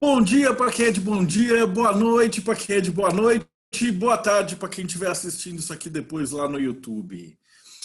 Bom dia para quem é de bom dia, boa noite para quem é de boa noite, boa tarde para quem estiver assistindo isso aqui depois lá no YouTube.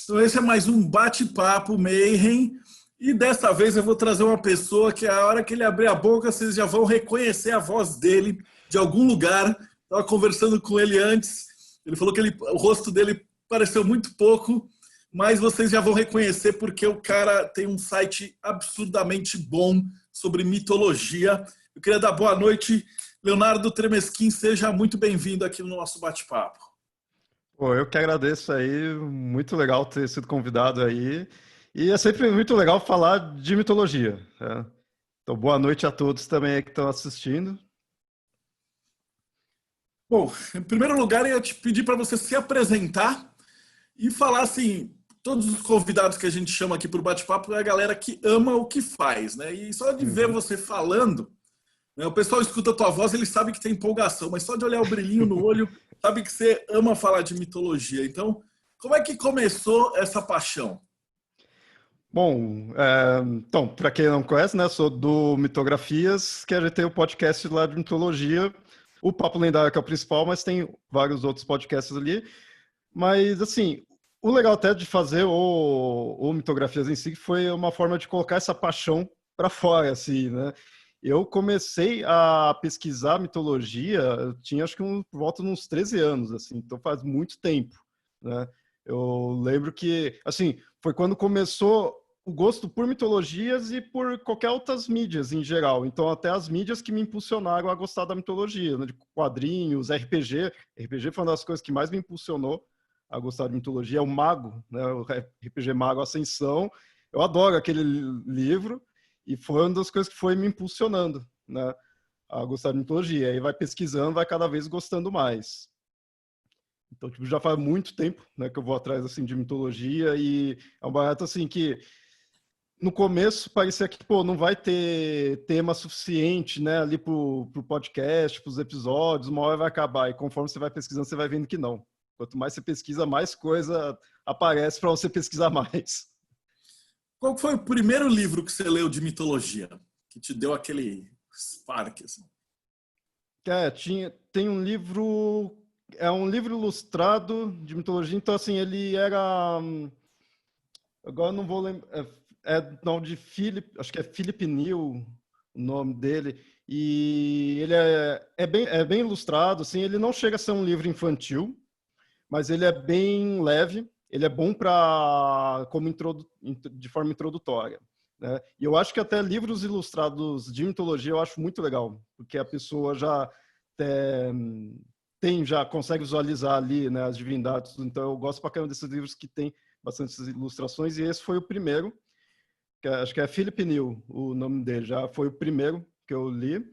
Então esse é mais um bate-papo Mayhem e desta vez eu vou trazer uma pessoa que a hora que ele abrir a boca vocês já vão reconhecer a voz dele de algum lugar. Estava conversando com ele antes, ele falou que o rosto dele pareceu muito pouco, mas vocês já vão reconhecer porque o cara tem um site absurdamente bom sobre mitologia. Eu queria dar boa noite, Leonardo Tremesquim, seja muito bem-vindo aqui no nosso bate-papo. Pô, eu que agradeço aí, muito legal ter sido convidado aí. E é sempre muito legal falar de mitologia, né? Então, boa noite a todos também aí que estão assistindo. Bom, em primeiro lugar, eu ia te pedir para você se apresentar e falar assim, todos os convidados que a gente chama aqui para o bate-papo é a galera que ama o que faz, né? E só de ver Uhum. você falando, né, o pessoal escuta a tua voz, ele sabe que tem empolgação, mas só de olhar o brilhinho no olho, sabe que você ama falar de mitologia. Então, como é que começou essa paixão? Bom, então, para quem não conhece, né, sou do Mitografias, que a gente tem o podcast lá de mitologia, o Papo Lendário que é o principal, mas tem vários outros podcasts ali. Mas, assim, o legal até de fazer o Mitografias em si foi uma forma de colocar essa paixão para fora, assim, né? Eu comecei a pesquisar mitologia, eu tinha acho que por volta de uns 13 anos, assim, então faz muito tempo, né? Eu lembro que, assim, foi quando começou o gosto por mitologias e por qualquer outras mídias em geral. Então, até as mídias que me impulsionaram a gostar da mitologia, né? De quadrinhos, RPG. RPG foi uma das coisas que mais me impulsionou a gostar de mitologia. É o Mago, né? O RPG Mago Ascensão. Eu adoro aquele livro e foi uma das coisas que foi me impulsionando, né? A gostar de mitologia. Aí vai pesquisando, vai cada vez gostando mais. Então, tipo, já faz muito tempo, né, que eu vou atrás assim de mitologia e é um barato assim que no começo parecia que, pô, não vai ter tema suficiente, né, ali pro podcast, pros episódios, uma hora vai acabar. E conforme você vai pesquisando, você vai vendo que não. Quanto mais você pesquisa, mais coisa aparece para você pesquisar mais. Qual foi o primeiro livro que você leu de mitologia? Que te deu aquele spark, assim? Tem um livro, é um livro ilustrado de mitologia, então assim, ele era, agora eu não vou lembrar, é não, de Philip, acho que é Philip New, o nome dele, e ele é bem ilustrado, assim, ele não chega a ser um livro infantil, mas ele é bem leve, ele é bom para de forma introdutória, né? E eu acho que até livros ilustrados de mitologia eu acho muito legal, porque a pessoa já já consegue visualizar ali, né, as divindades. Então eu gosto pra caramba desses livros que tem bastante ilustrações, e esse foi o primeiro, acho que é Philip New, o nome dele, já foi o primeiro que eu li.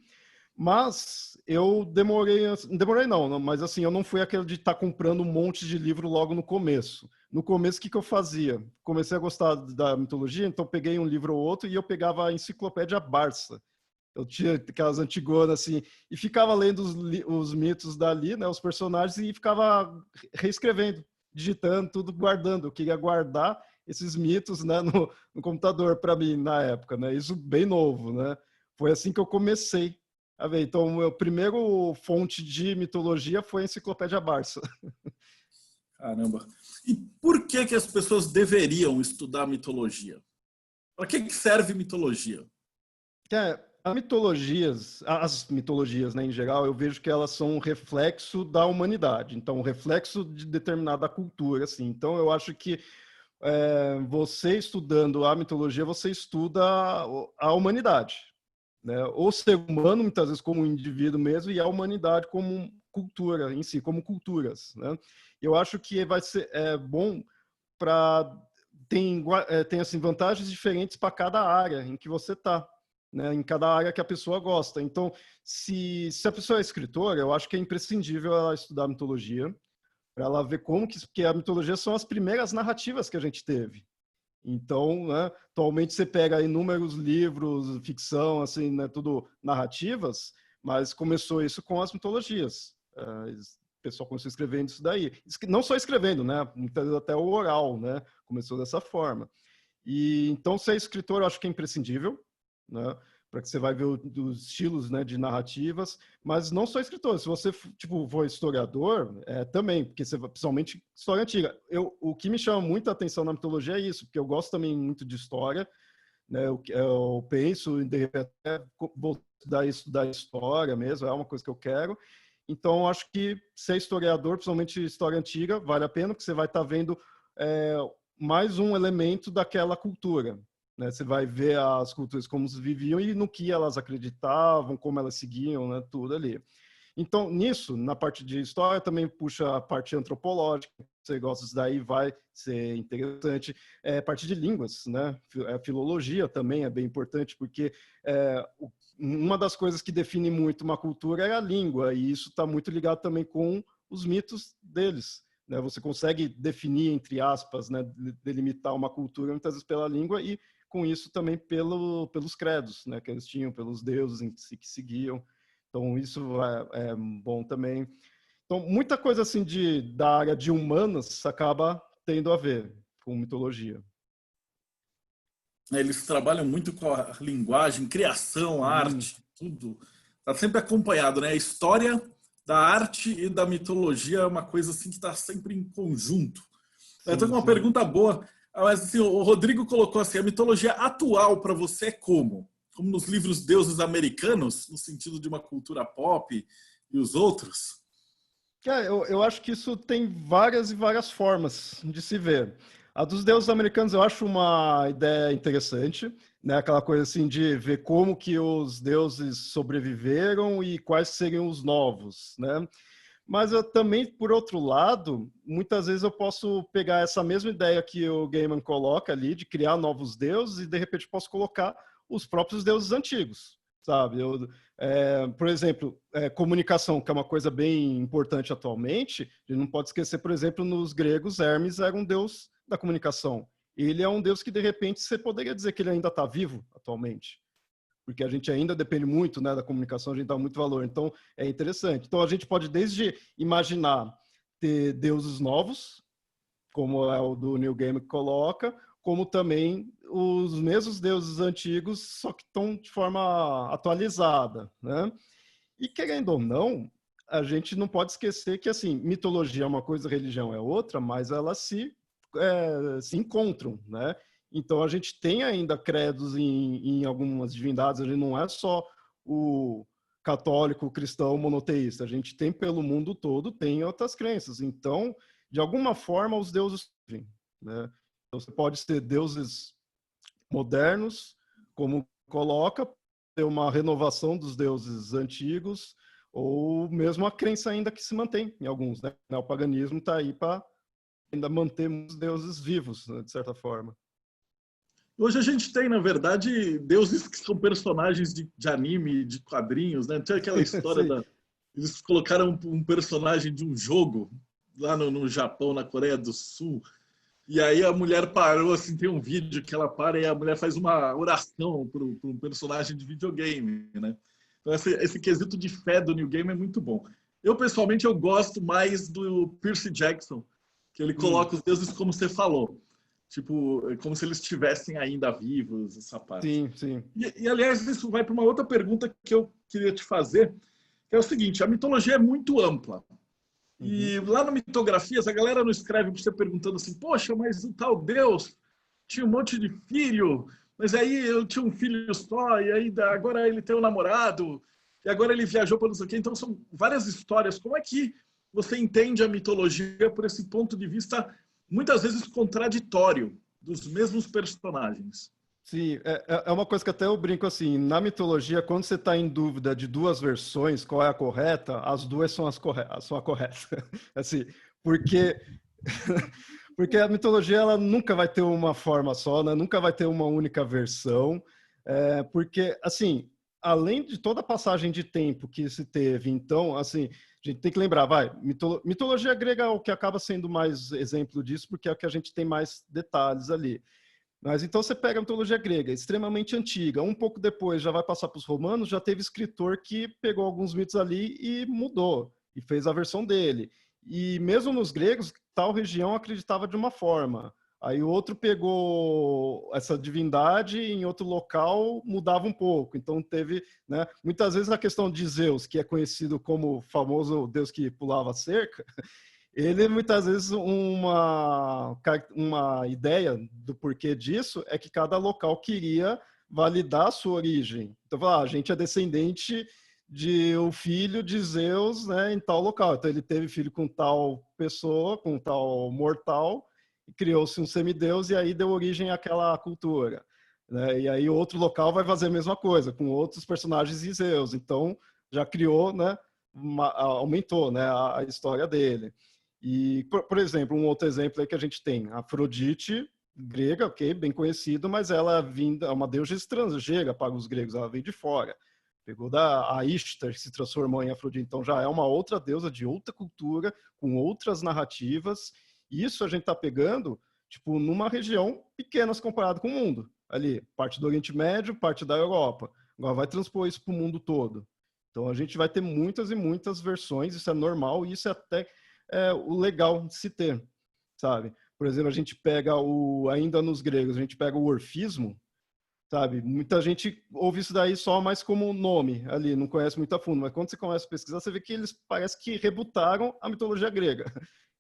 Mas eu demorei não, mas assim, eu não fui aquele de estar comprando um monte de livro logo no começo. No começo, o que eu fazia? Comecei a gostar da mitologia, então peguei um livro ou outro e eu pegava a Enciclopédia Barça. Eu tinha aquelas antigonas assim, e ficava lendo os mitos dali, né, os personagens, e ficava reescrevendo, digitando, tudo guardando. Eu queria guardar esses mitos, né, no computador para mim na época, né? Isso bem novo, né? Foi assim que eu comecei a ver. Então, o meu primeiro fonte de mitologia foi a Enciclopédia Barça. Caramba. E por que que as pessoas deveriam estudar mitologia? Para que serve mitologia? As mitologias, né, em geral, eu vejo que elas são um reflexo da humanidade, então um reflexo de determinada cultura, assim. Então eu acho que você estudando a mitologia, você estuda a humanidade, né? O ser humano, muitas vezes, como um indivíduo mesmo, e a humanidade como cultura em si, como culturas, né? Eu acho que vai ser bom para tem assim vantagens diferentes para cada área em que você está, né? Em cada área que a pessoa gosta. Então, se a pessoa é escritora, eu acho que é imprescindível ela estudar mitologia para ela ver como que a mitologia são as primeiras narrativas que a gente teve. Então, né, atualmente você pega inúmeros livros, ficção, assim, né, tudo narrativas, mas começou isso com as mitologias. O pessoal começou escrevendo isso daí. Não só escrevendo, né, muitas vezes até o oral, né, começou dessa forma. E então ser escritor eu acho que é imprescindível, né, para que você vai ver os estilos, né, de narrativas, mas não só escritores. Se você tipo for historiador, também, porque você principalmente história antiga. O que me chama muita atenção na mitologia é isso, porque eu gosto também muito de história, né? Eu penso em de repente vou estudar história mesmo, é uma coisa que eu quero. Então, acho que ser historiador, principalmente história antiga, vale a pena, porque você vai estar vendo mais um elemento daquela cultura. Né? Você vai ver as culturas como se viviam e no que elas acreditavam, como elas seguiam, né? Tudo ali. Então, nisso, na parte de história, também puxa a parte antropológica, você gosta disso daí, vai ser interessante. A parte de línguas, né? A filologia também é bem importante, porque uma das coisas que define muito uma cultura é a língua, e isso está muito ligado também com os mitos deles. Né? Você consegue definir, entre aspas, né? Delimitar uma cultura muitas vezes pela língua e, com isso, também pelos credos, né? Que eles tinham, pelos deuses em si que seguiam. Então, isso é bom também. Então, muita coisa assim da área de humanas acaba tendo a ver com mitologia. Eles trabalham muito com a linguagem, criação, arte, tudo. Está sempre acompanhado, né? A história da arte e da mitologia é uma coisa assim que está sempre em conjunto. Eu estou com uma pergunta boa, mas assim, o Rodrigo colocou assim, a mitologia atual para você é como? Como nos livros deuses americanos, no sentido de uma cultura pop e os outros? Eu acho que isso tem várias e várias formas de se ver. A dos deuses americanos eu acho uma ideia interessante, né? Aquela coisa assim de ver como que os deuses sobreviveram e quais seriam os novos, né? Mas eu também, por outro lado, muitas vezes eu posso pegar essa mesma ideia que o Gaiman coloca ali, de criar novos deuses, e de repente posso colocar os próprios deuses antigos, sabe? Por exemplo, comunicação, que é uma coisa bem importante atualmente, a gente não pode esquecer, por exemplo, nos gregos, Hermes era um deus da comunicação. Ele é um deus que, de repente, você poderia dizer que ele ainda está vivo atualmente, porque a gente ainda depende muito, né, da comunicação, a gente dá muito valor. Então, é interessante. Então, a gente pode desde imaginar ter deuses novos, como é o do Neil Gaiman que coloca, como também os mesmos deuses antigos, só que estão de forma atualizada, né? E querendo ou não, a gente não pode esquecer que, assim, mitologia é uma coisa, religião é outra, mas elas se encontram, né? Então, a gente tem ainda credos em algumas divindades, a gente não é só o católico, o cristão, monoteísta, a gente tem pelo mundo todo, tem outras crenças. Então, de alguma forma, os deuses vêm, né? Então, você pode ter deuses modernos, como coloca, ter uma renovação dos deuses antigos, ou mesmo a crença ainda que se mantém em alguns, né? O paganismo está aí para ainda manter os deuses vivos, né, de certa forma. Hoje a gente tem, na verdade, deuses que são personagens de anime, de quadrinhos, né? Tem aquela história eles colocaram um personagem de um jogo lá no Japão, na Coreia do Sul, e aí a mulher parou, assim, tem um vídeo que ela para e a mulher faz uma oração para um personagem de videogame, né? Então esse quesito de fé do New Game é muito bom. Eu, pessoalmente, eu gosto mais do Percy Jackson, que ele coloca os deuses como você falou. Tipo, como se eles estivessem ainda vivos, essa parte. Sim, sim. Aliás, isso vai para uma outra pergunta que eu queria te fazer, que é o seguinte, a mitologia é muito ampla. E lá no Mitografias, a galera não escreve para você perguntando assim, poxa, mas o tal Deus tinha um monte de filho, mas aí eu tinha um filho só, e aí agora ele tem um namorado, e agora ele viajou para não sei o quê. Então, são várias histórias. Como é que você entende a mitologia por esse ponto de vista, muitas vezes contraditório, dos mesmos personagens? Sim, é uma coisa que até eu brinco assim, na mitologia, quando você está em dúvida de duas versões, qual é a correta, as duas são a correta. Assim, porque, porque a mitologia ela nunca vai ter uma forma só, né? Nunca vai ter uma única versão, porque, assim, além de toda a passagem de tempo que se teve, então, assim, a gente tem que lembrar, mitologia grega é o que acaba sendo mais exemplo disso, porque é o que a gente tem mais detalhes ali. Mas então você pega a mitologia grega, extremamente antiga, um pouco depois já vai passar para os romanos, já teve escritor que pegou alguns mitos ali e mudou, e fez a versão dele. E mesmo nos gregos, tal região acreditava de uma forma, Aí o outro pegou essa divindade e em outro local mudava um pouco. Então teve, né, muitas vezes a questão de Zeus, que é conhecido como o famoso deus que pulava a cerca, ele muitas vezes uma ideia do porquê disso é que cada local queria validar a sua origem. Então, a gente é descendente de o filho de Zeus, né, em tal local. Então ele teve filho com tal pessoa, com tal mortal, criou-se um semideus e aí deu origem àquela cultura, né? E aí outro local vai fazer a mesma coisa, com outros personagens de Zeus. Então, já criou, né? Aumentou, né, a história dele. E, por exemplo, um outro exemplo é que a gente tem a Afrodite, grega, ok, bem conhecido, mas ela é uma deusa estrangeira para os gregos, ela veio de fora. Pegou a Ishtar, que se transformou em Afrodite, então já é uma outra deusa de outra cultura, com outras narrativas. Isso a gente está pegando, tipo, numa região pequena comparado com o mundo. Ali, parte do Oriente Médio, parte da Europa. Agora vai transpor isso para o mundo todo. Então a gente vai ter muitas e muitas versões, isso é normal, e isso é até o legal de se ter, sabe? Por exemplo, a gente pega ainda nos gregos, a gente pega o orfismo, sabe? Muita gente ouve isso daí só mais como nome ali, não conhece muito a fundo, mas quando você começa a pesquisar, você vê que eles parece que rebutaram a mitologia grega.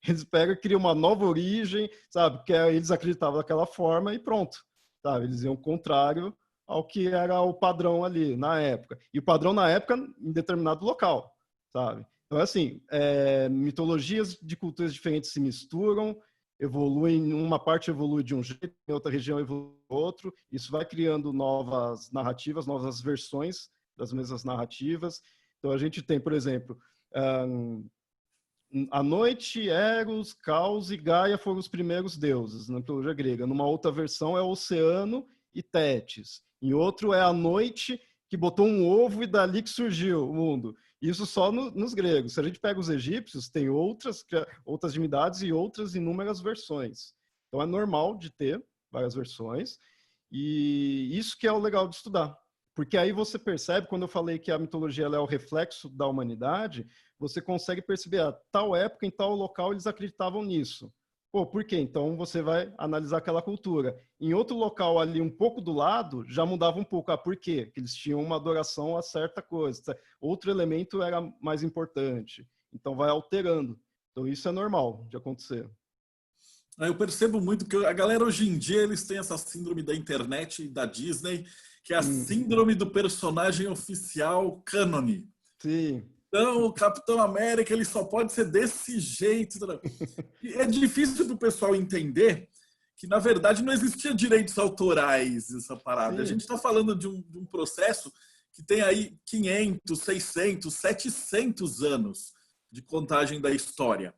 Eles pegam e criam uma nova origem, sabe? Que eles acreditavam daquela forma e pronto, sabe? Eles iam contrário ao que era o padrão ali na época. E o padrão na época em determinado local, sabe? Então, assim, mitologias de culturas diferentes se misturam, evoluem, uma parte evolui de um jeito, em outra região evolui de outro. Isso vai criando novas narrativas, novas versões das mesmas narrativas. Então, a gente tem, por exemplo, a noite, Eros, Caos e Gaia foram os primeiros deuses na mitologia grega. Numa outra versão é Oceano e Tétis. Em outro é a noite que botou um ovo e dali que surgiu o mundo. Isso só nos gregos. Se a gente pega os egípcios, tem outras divindades e outras inúmeras versões. Então é normal de ter várias versões. E isso que é o legal de estudar. Porque aí você percebe, quando eu falei que a mitologia ela é o reflexo da humanidade, você consegue perceber, a tal época, em tal local, eles acreditavam nisso. Pô, por quê? Então você vai analisar aquela cultura. Em outro local ali, um pouco do lado, já mudava um pouco. Ah, por quê? Porque eles tinham uma adoração a certa coisa. Outro elemento era mais importante. Então vai alterando. Então isso é normal de acontecer. Eu percebo muito que a galera hoje em dia eles têm essa síndrome da internet e da Disney, que é a síndrome do personagem oficial cânone. Sim. Então, o Capitão América ele só pode ser desse jeito. E é difícil para o pessoal entender que, na verdade, não existia direitos autorais essa parada. Sim. A gente está falando de um processo que tem aí 500, 600, 700 anos de contagem da história.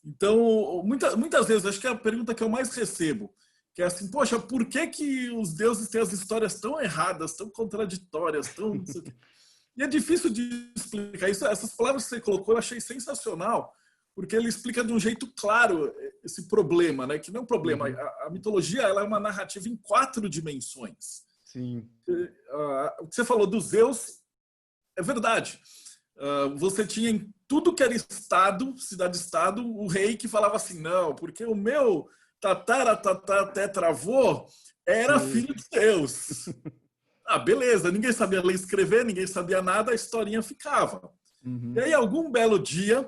Então, muitas vezes, acho que é a pergunta que eu mais recebo, que é assim, poxa, por que os deuses têm as histórias tão erradas, tão contraditórias, tão... E é difícil de explicar isso. Essas palavras que você colocou eu achei sensacional, porque ele explica de um jeito claro esse problema, né? Que não é um problema. A mitologia ela é uma narrativa em 4 dimensões. Sim. O que você falou dos Zeus é verdade. Você tinha em tudo que era estado, cidade-estado, o rei que falava assim, não, porque o meu tetravô era filho de Deus. Beleza, ninguém sabia ler e escrever, ninguém sabia nada, a historinha ficava. E aí, algum belo dia,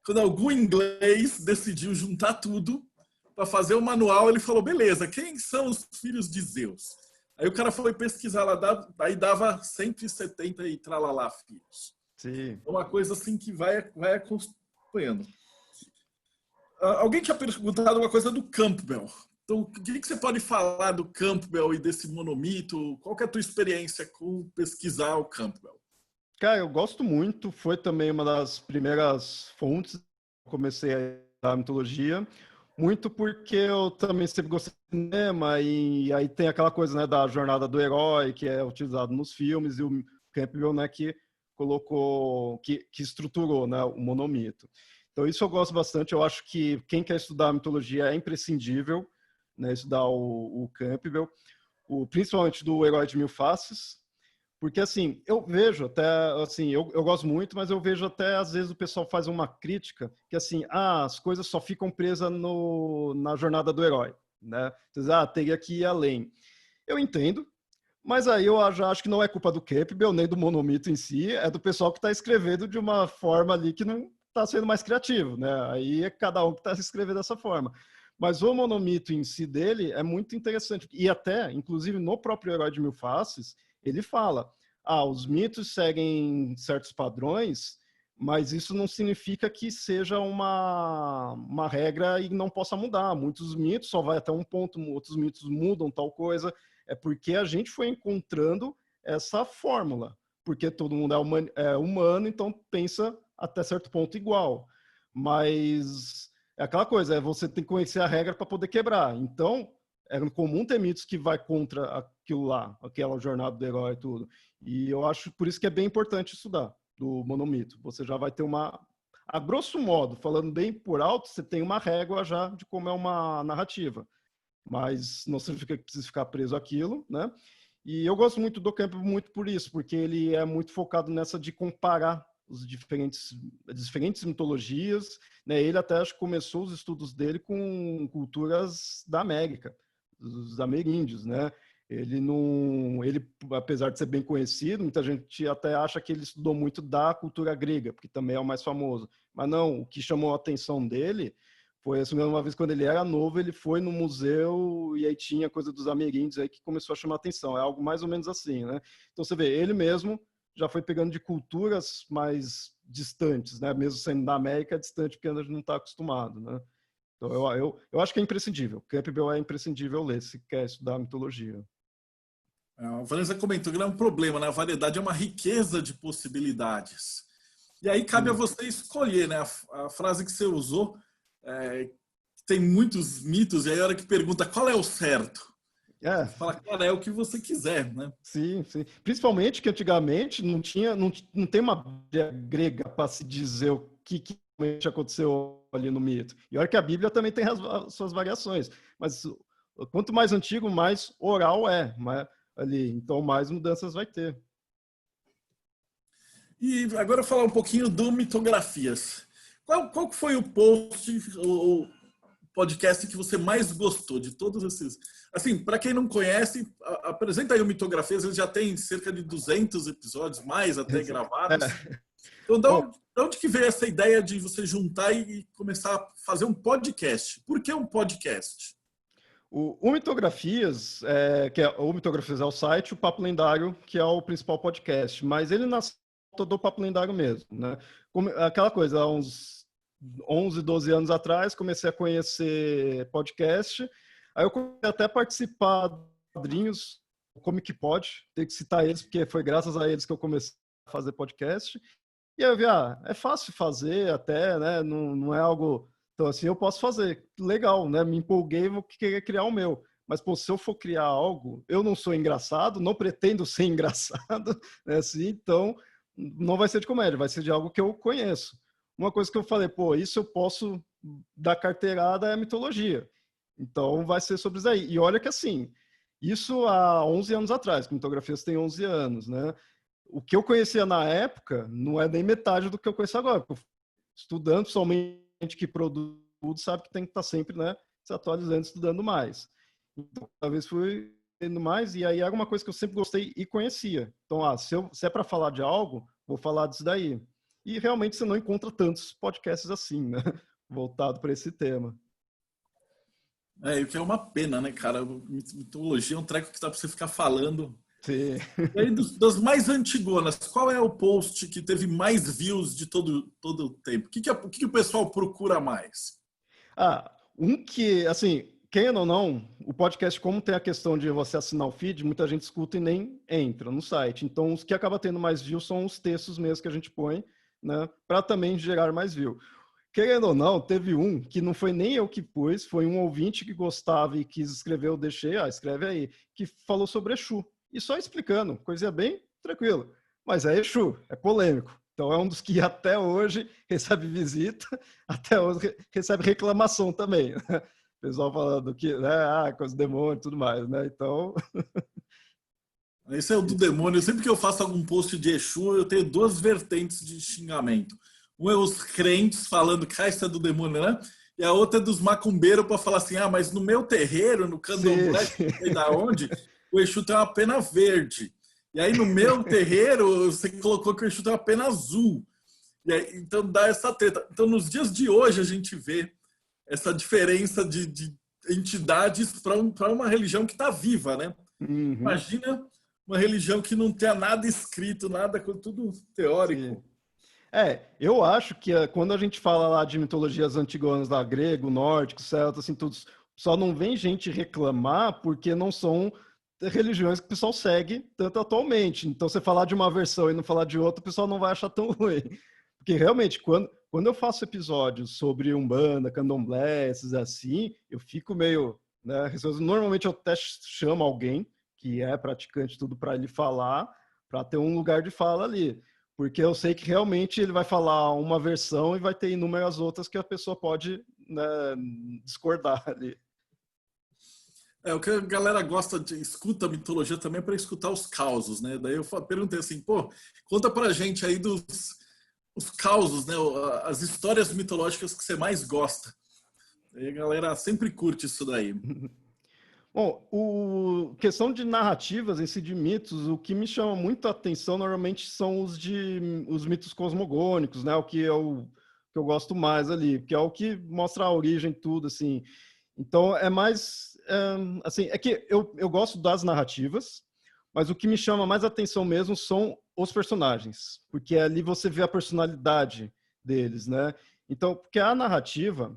quando algum inglês decidiu juntar tudo para fazer o manual, ele falou, beleza, quem são os filhos de Zeus? Aí o cara foi pesquisar lá, aí dava 170 e tralalá filhos. Sim. É uma coisa assim que vai acompanhando. Alguém tinha perguntado uma coisa do Campbell. Então, o que você pode falar do Campbell e desse monomito? Qual que é a tua experiência com pesquisar o Campbell? Cara, eu gosto muito. Foi também uma das primeiras fontes que eu comecei a estudar mitologia. Muito porque eu também sempre gostei de cinema e aí tem aquela coisa, né, da jornada do herói que é utilizado nos filmes e o Campbell, né, que colocou, que estruturou, né, o monomito. Então isso eu gosto bastante. Eu acho que quem quer estudar mitologia é imprescindível, né, estudar o Campbell, principalmente do Herói de Mil Faces, porque assim, eu vejo até, assim, eu gosto muito, mas eu vejo até, às vezes o pessoal faz uma crítica, que assim, as coisas só ficam presas na jornada do herói. né? Vocês, teria que ir além. Eu entendo, mas aí eu já acho que não é culpa do Campbell, nem do monomito em si, é do pessoal que está escrevendo de uma forma ali que não está sendo mais criativo, né? Aí é cada um que está escrevendo dessa forma. Mas o monomito em si dele é muito interessante. E até, inclusive, no próprio Herói de Mil Faces, ele fala, os mitos seguem certos padrões, mas isso não significa que seja uma regra e não possa mudar. Muitos mitos só vai até um ponto, outros mitos mudam tal coisa. É porque a gente foi encontrando essa fórmula. Porque todo mundo é humano, então pensa até certo ponto igual. Mas é aquela coisa, você tem que conhecer a regra para poder quebrar. Então, é comum ter mitos que vai contra aquilo lá, aquela jornada do herói e tudo. E eu acho por isso que é bem importante estudar do monomito. Você já vai ter a grosso modo, falando bem por alto, você tem uma régua já de como é uma narrativa. Mas não significa que precisa ficar preso àquilo, né? E eu gosto muito do Campbell muito por isso, porque ele é muito focado nessa de comparar as diferentes mitologias, né? Ele até acho que começou os estudos dele com culturas da América, os ameríndios, né? Ele apesar de ser bem conhecido, muita gente até acha que ele estudou muito da cultura grega, porque também é o mais famoso. Mas não, o que chamou a atenção dele foi assim, uma vez quando ele era novo, ele foi no museu e aí tinha coisa dos ameríndios aí que começou a chamar a atenção. É algo mais ou menos assim, né? Então você vê, ele mesmo já foi pegando de culturas mais distantes, né? Mesmo sendo da América, é distante porque a gente não está acostumado, né? Então eu acho que é imprescindível. Campbell é imprescindível ler se quer estudar mitologia. A Vanessa comentou que não é um problema, né? A variedade é uma riqueza de possibilidades. E aí cabe a você escolher, né? A frase que você usou, tem muitos mitos, e aí a hora que pergunta qual é o certo, você fala, cara, é o que você quiser, né? Sim, sim. Principalmente que antigamente não tem uma Bíblia grega para se dizer o que realmente aconteceu ali no mito. E olha que a Bíblia também tem as suas variações, mas quanto mais antigo, mais oral é, ali. Então mais mudanças vai ter. E agora falar um pouquinho do Mitografias. Qual foi o post, o podcast que você mais gostou de todos esses? Assim, para quem não conhece, apresenta aí o Mitografias, ele já tem cerca de 200 episódios, mais até gravados. Então, de onde que veio essa ideia de você juntar e começar a fazer um podcast? Por que um podcast? O Mitografias, o Mitografias é o site, o Papo Lendário, que é o principal podcast, mas ele nasceu do Papo Lendário mesmo, né? Aquela coisa, há uns 11, 12 anos atrás, comecei a conhecer podcast, aí eu comecei até a participar de quadrinhos, como que pode, ter que citar eles, porque foi graças a eles que eu comecei a fazer podcast, e aí eu vi, é fácil fazer até, né? Não é algo... Então, assim, eu posso fazer. Legal, né? Me empolguei, vou querer criar o meu. Mas, pô, se eu for criar algo, eu não sou engraçado, não pretendo ser engraçado, né? Assim, então, não vai ser de comédia, vai ser de algo que eu conheço. Uma coisa que eu falei, pô, isso eu posso dar carteirada é mitologia. Então, vai ser sobre isso aí. E olha que, assim, isso há 11 anos atrás, que Mitografias tem 11 anos, né? O que eu conhecia na época não é nem metade do que eu conheço agora. Estudando, somente que produz tudo sabe que tem que estar sempre, né, se atualizando, estudando mais. Então, talvez fui tendo mais, e aí era uma coisa que eu sempre gostei e conhecia. Então, se é para falar de algo, vou falar disso daí. E realmente você não encontra tantos podcasts assim, né, voltado para esse tema. O que é uma pena, né, cara? Mitologia é um treco que dá para você ficar falando. Sim. E aí, das mais antigonas, qual é o post que teve mais views de todo o tempo? O que o pessoal procura mais? Um que, assim, querendo ou não, o podcast, como tem a questão de você assinar o feed, muita gente escuta e nem entra no site. Então, os que acaba tendo mais views são os textos mesmo que a gente põe, né, para também gerar mais view. Querendo ou não, teve um que não foi nem eu que pus, foi um ouvinte que gostava e quis escrever, eu deixei, escreve aí, que falou sobre Exu. E só explicando, coisa bem tranquila. Mas é Exu, é polêmico. Então é um dos que até hoje recebe visita, até hoje recebe reclamação também. Né? O pessoal falando que, né, com os demônios e tudo mais, né? Então... Esse é o do demônio. Sempre que eu faço algum post de Exu, eu tenho duas vertentes de xingamento. Um é os crentes falando que isso é do demônio, né? e a outra é dos macumbeiros para falar assim, mas no meu terreiro, no candomblé, Sim. não sei da onde, o Exu tem uma pena verde. E aí no meu terreiro, você colocou que o Exu tem uma pena azul. E aí, então dá essa treta. Então nos dias de hoje a gente vê essa diferença de entidades para uma religião que está viva, né? Uhum. Imagina uma religião que não tenha nada escrito, nada, tudo Sim. teórico. Eu acho que quando a gente fala lá de mitologias antigonas lá, grego, nórdico, celta, assim, tudo, só não vem gente reclamar porque não são religiões que o pessoal segue tanto atualmente. Então, você falar de uma versão e não falar de outra, o pessoal não vai achar tão ruim. Porque realmente, quando eu faço episódios sobre Umbanda, Candomblé, esses assim, eu fico meio, né, receoso. Normalmente eu até chamo alguém que é praticante tudo para ele falar, para ter um lugar de fala ali. Porque eu sei que realmente ele vai falar uma versão e vai ter inúmeras outras que a pessoa pode, né, discordar ali. O que a galera gosta de escuta a mitologia também para escutar os causos, né? Daí eu perguntei assim, pô, conta pra gente aí dos os causos, né? As histórias mitológicas que você mais gosta. E a galera sempre curte isso daí. Bom, questão de narrativas em si, de mitos, o que me chama muito a atenção normalmente são os mitos cosmogônicos, né? O que eu gosto mais ali, que é o que mostra a origem, tudo, assim. Então, é mais, assim, é que eu gosto das narrativas, mas o que me chama mais atenção mesmo são os personagens, porque ali você vê a personalidade deles, né? Então, porque a narrativa,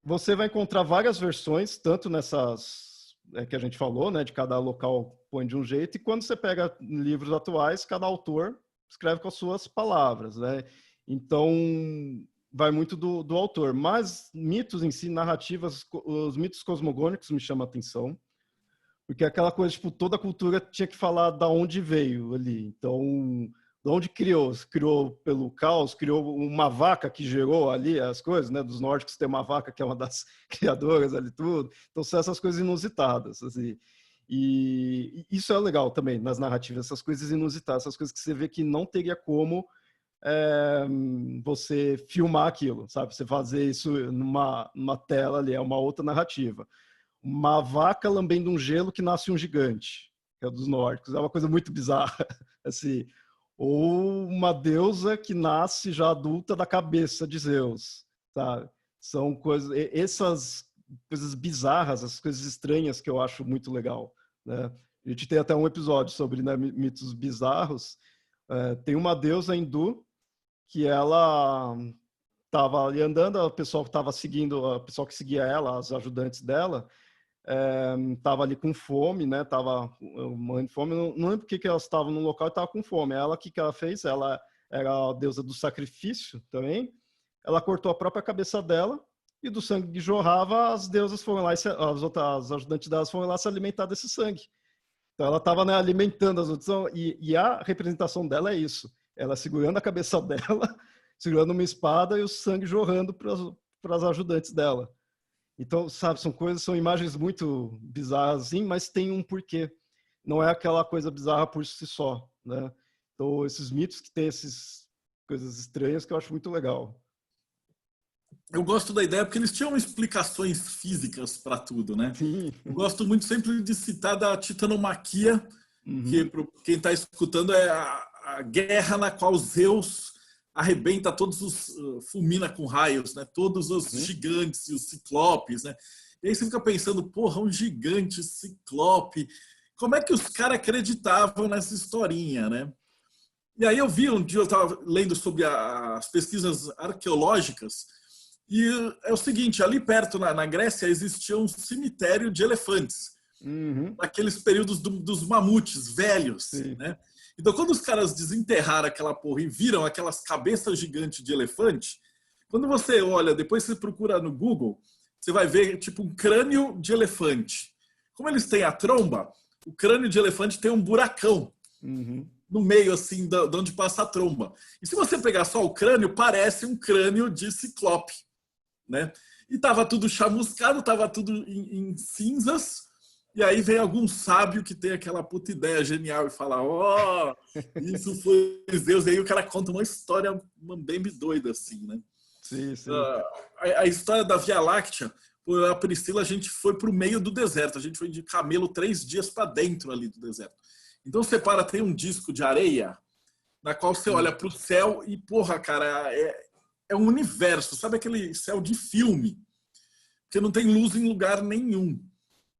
você vai encontrar várias versões, tanto nessas que a gente falou, né, de cada local põe de um jeito, e quando você pega livros atuais, cada autor escreve com as suas palavras, né? Então, vai muito do autor. Mas mitos em si, narrativas, os mitos cosmogônicos me chamam a atenção, porque é aquela coisa, tipo, toda a cultura tinha que falar da onde veio ali. Então, de onde criou? Se criou pelo caos, criou uma vaca que gerou ali as coisas, né? Dos nórdicos tem uma vaca que é uma das criadoras ali tudo. Então, são essas coisas inusitadas, assim. E isso é legal também nas narrativas, essas coisas inusitadas, essas coisas que você vê que não teria como você filmar aquilo, sabe? Você fazer isso numa tela ali, é uma outra narrativa. Uma vaca lambendo um gelo que nasce um gigante, que é dos nórdicos. É uma coisa muito bizarra, assim. Ou uma deusa que nasce já adulta da cabeça de Zeus, sabe? São coisas, essas coisas bizarras, essas coisas estranhas que eu acho muito legal, né? A gente tem até um episódio sobre, né, mitos bizarros. Tem uma deusa hindu que ela estava ali andando, o pessoal que estava seguindo, o pessoal que seguia ela, as ajudantes dela, estava ali com fome, né? Tava morrendo de fome. Não lembro porque que elas estavam no local e estava com fome. Ela, o que ela fez? Ela era a deusa do sacrifício também. Ela cortou a própria cabeça dela e do sangue que jorrava, as deusas foram lá, as ajudantes delas foram lá se alimentar desse sangue. Então ela estava, né, alimentando as outras. E a representação dela é isso. Ela segurando a cabeça dela, segurando uma espada e o sangue jorrando para as ajudantes dela. Então, sabe, são imagens muito bizarras, sim, mas tem um porquê. Não é aquela coisa bizarra por si só, né? Então, esses mitos que tem essas coisas estranhas que eu acho muito legal. Eu gosto da ideia porque eles tinham explicações físicas para tudo, né? Sim. Eu gosto muito sempre de citar da titanomaquia, que Uhum. para quem está escutando é a guerra na qual Zeus arrebenta todos os fulmina com raios, né? Todos os Uhum. gigantes e os ciclopes, né? E aí você fica pensando, porra, um gigante ciclope, como é que os caras acreditavam nessa historinha, né? E aí eu vi um dia, eu estava lendo sobre as pesquisas arqueológicas, e é o seguinte, ali perto, na Grécia, existia um cemitério de elefantes, Uhum. naqueles períodos dos mamutes velhos, Sim. né? Então, quando os caras desenterraram aquela porra e viram aquelas cabeças gigantes de elefante, quando você olha, depois você procura no Google, você vai ver tipo um crânio de elefante. Como eles têm a tromba, o crânio de elefante tem um buracão Uhum. no meio, assim, de onde passa a tromba. E se você pegar só o crânio, parece um crânio de ciclope, né? E tava tudo chamuscado, tava tudo em cinzas, e aí vem algum sábio que tem aquela puta ideia genial e fala, isso foi Deus. E aí o cara conta uma história bem doida, assim, né? Sim, sim. A história da Via Láctea, a Priscila, a gente foi para o meio do deserto. A gente foi de camelo 3 dias para dentro ali do deserto. Então você tem um disco de areia na qual você olha para o céu e, porra, cara, é um universo. Sabe aquele céu de filme? Que não tem luz em lugar nenhum.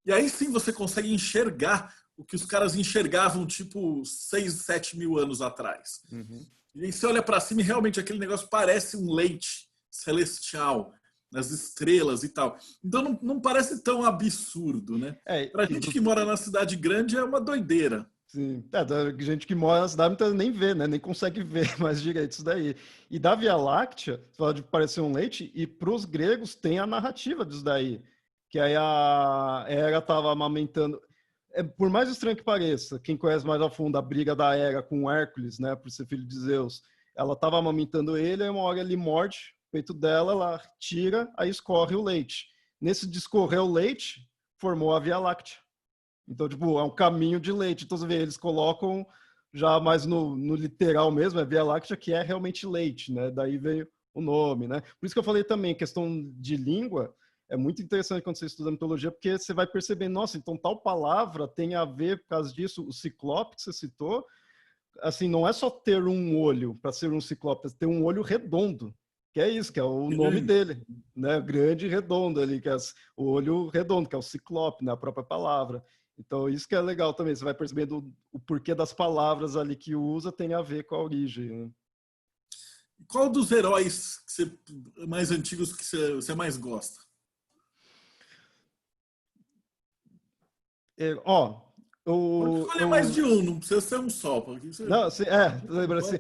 E aí sim você consegue enxergar o que os caras enxergavam, tipo, 6, 7 mil anos atrás. Uhum. E aí você olha para cima e realmente aquele negócio parece um leite celestial, nas estrelas e tal. Então não parece tão absurdo, né? Pra gente que mora na cidade grande é uma doideira. Sim, da gente que mora na cidade nem vê, né? Nem consegue ver mais direito isso daí. E da Via Láctea, você fala de parecer um leite, e para os gregos tem a narrativa disso daí. Que aí a Hera estava amamentando. Por mais estranho que pareça, quem conhece mais a fundo a briga da Hera com Hércules, né? Por ser filho de Zeus, ela estava amamentando ele, aí uma hora ele morde o peito dela, ela tira, aí escorre o leite. Nesse de escorrer o leite, formou a Via Láctea. Então, tipo, é um caminho de leite. Então, você vê, eles colocam já mais no literal mesmo, é Via Láctea, que é realmente leite, né? Daí veio o nome, né? Por isso que eu falei também, questão de língua, é muito interessante quando você estuda mitologia, porque você vai perceber, nossa, então tal palavra tem a ver, por causa disso, o ciclope que você citou, assim, não é só ter um olho para ser um ciclope, é ter um olho redondo, que é isso, que é o nome dele, né? Grande e redondo ali, que é o olho redondo, que é o ciclope, né? A própria palavra. Então, isso que é legal também, você vai percebendo o porquê das palavras ali que usa tem a ver com a origem. Né? Qual dos heróis mais antigos que você mais gosta? Pode escolher mais de um, não precisa ser um só. Não, assim, lembra assim,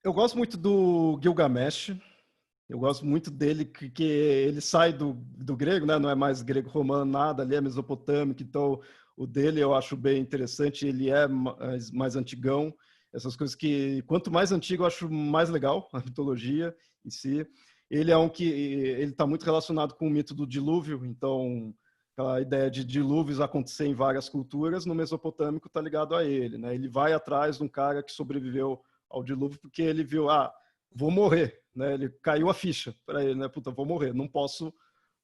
eu gosto muito do Gilgamesh. Eu gosto muito dele, que ele sai do grego, né? Não é mais grego-romano, nada, ali é mesopotâmico, então o dele eu acho bem interessante, ele é mais antigão, essas coisas que, quanto mais antigo, eu acho mais legal, a mitologia em si. Ele é ele está muito relacionado com o mito do dilúvio, então a ideia de dilúvios acontecer em várias culturas, no mesopotâmico está ligado a ele, né? Ele vai atrás de um cara que sobreviveu ao dilúvio porque ele viu, vou morrer, né? Ele caiu a ficha para ele, né? Puta, vou morrer, não posso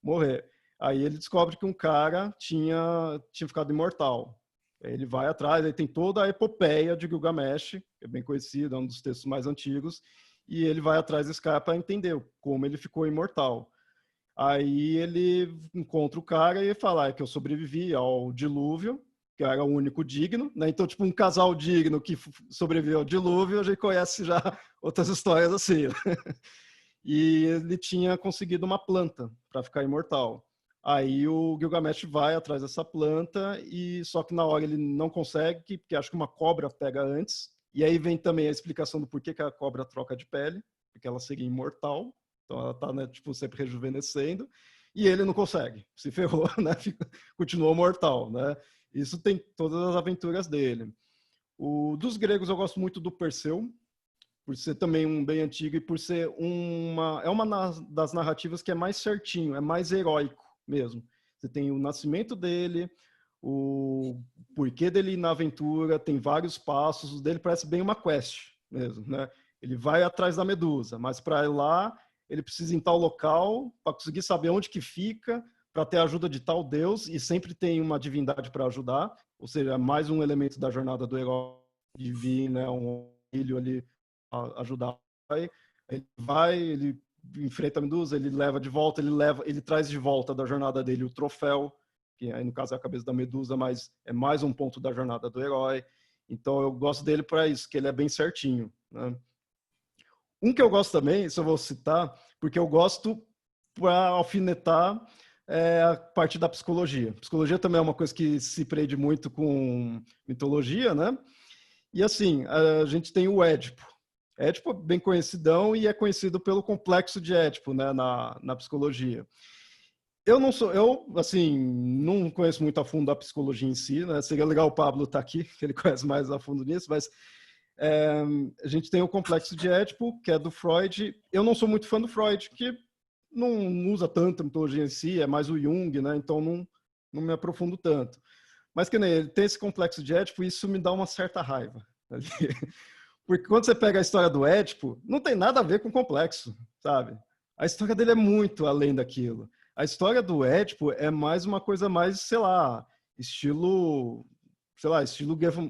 morrer. Aí ele descobre que um cara tinha ficado imortal. Aí ele vai atrás, aí tem toda a epopeia de Gilgamesh, que é bem conhecida, é um dos textos mais antigos, e ele vai atrás desse cara para entender como ele ficou imortal. Aí ele encontra o cara e fala que eu sobrevivi ao dilúvio, que era o único digno, né? Então, tipo, um casal digno que sobreviveu ao dilúvio, a gente conhece já outras histórias assim. E ele tinha conseguido uma planta para ficar imortal. Aí o Gilgamesh vai atrás dessa planta, e só que na hora ele não consegue, porque acho que uma cobra pega antes. E aí vem também a explicação do porquê que a cobra troca de pele, porque ela seria imortal. Então ela está, né, tipo, sempre rejuvenescendo. E ele não consegue, se ferrou, né? Continuou mortal, né? Isso tem todas as aventuras dele. Dos gregos eu gosto muito do Perseu, por ser também um bem antigo e por ser uma das narrativas que é mais certinho, é mais heróico mesmo. Você tem o nascimento dele, o porquê dele ir na aventura, tem vários passos, o dele parece bem uma quest mesmo, né? Ele vai atrás da Medusa, mas para ir lá ele precisa ir em tal local para conseguir saber onde que fica, para ter a ajuda de tal Deus, e sempre tem uma divindade para ajudar, ou seja, mais um elemento da jornada do herói divino, né? Um filho ali ajudar. Ele enfrenta a Medusa, ele leva de volta, ele traz de volta da jornada dele o troféu, que aí no caso é a cabeça da Medusa, mas é mais um ponto da jornada do herói. Então eu gosto dele para isso, que ele é bem certinho, né? Um que eu gosto também, isso eu vou citar, porque eu gosto para alfinetar a parte da psicologia. Psicologia também é uma coisa que se prende muito com mitologia, né? E assim, a gente tem o Édipo. Édipo é bem conhecidão e é conhecido pelo complexo de Édipo, né, na psicologia. Assim, não conheço muito a fundo a psicologia em si, né? Seria legal o Pablo estar aqui, que ele conhece mais a fundo nisso, mas a gente tem o complexo de Édipo, que é do Freud. Eu não sou muito fã do Freud, que não usa tanto a mitologia em si, é mais o Jung, né? Então não me aprofundo tanto. Mas que nem ele tem esse complexo de Édipo, e isso me dá uma certa raiva. Porque quando você pega a história do Édipo, não tem nada a ver com o complexo, sabe? A história dele é muito além daquilo. A história do Édipo é mais uma coisa mais, estilo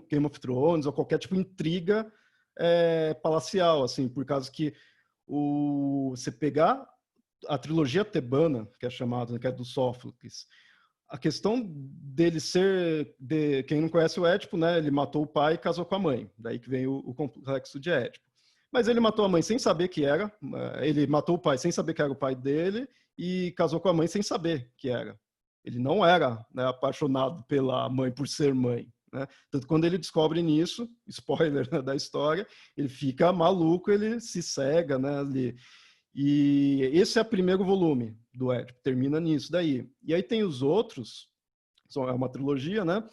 Game of Thrones ou qualquer tipo de intriga palacial, assim, por causa que você pegar a trilogia tebana, que é chamada, né, que é do Sófocles, a questão dele quem não conhece o Édipo, né, ele matou o pai e casou com a mãe, daí que vem o complexo de Édipo. Mas ele matou a mãe sem saber que era, ele matou o pai sem saber que era o pai dele e casou com a mãe sem saber que era. Ele não era, né, apaixonado pela mãe por ser mãe. Né? Tanto quando ele descobre nisso, spoiler, né, da história, ele fica maluco, ele se cega, né, e esse é o primeiro volume do Édipo, termina nisso daí. E aí tem os outros, é uma trilogia, né,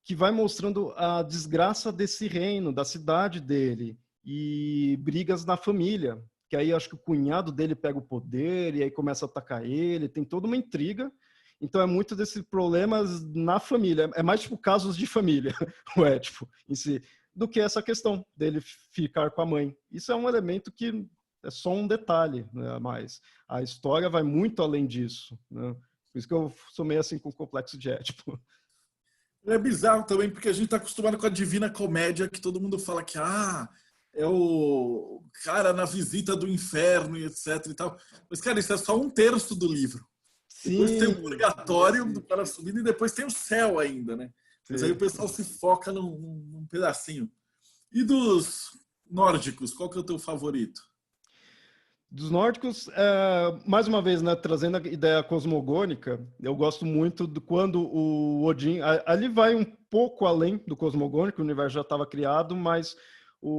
que vai mostrando a desgraça desse reino, da cidade dele, e brigas na família, que aí acho que o cunhado dele pega o poder e aí começa a atacar ele, tem toda uma intriga. Então é muito desses problemas na família, é mais tipo casos de família, o Édipo em si, do que essa questão dele ficar com a mãe. Isso é um elemento que é só um detalhe, né, mas a história vai muito além disso, né? Por isso que eu sou meio assim com o complexo de Édipo. É bizarro também, porque a gente está acostumado com a Divina Comédia, que todo mundo fala que é o cara na visita do inferno e etc e tal. Mas, cara, isso é só um terço do livro. Sim, depois tem o purgatório do cara subindo e depois tem o céu ainda, né? Mas aí o pessoal se foca num pedacinho. E dos nórdicos, qual que é o teu favorito? Dos nórdicos, mais uma vez, né, trazendo a ideia cosmogônica, eu gosto muito de quando o Odin, ali vai um pouco além do cosmogônico, o universo já estava criado, mas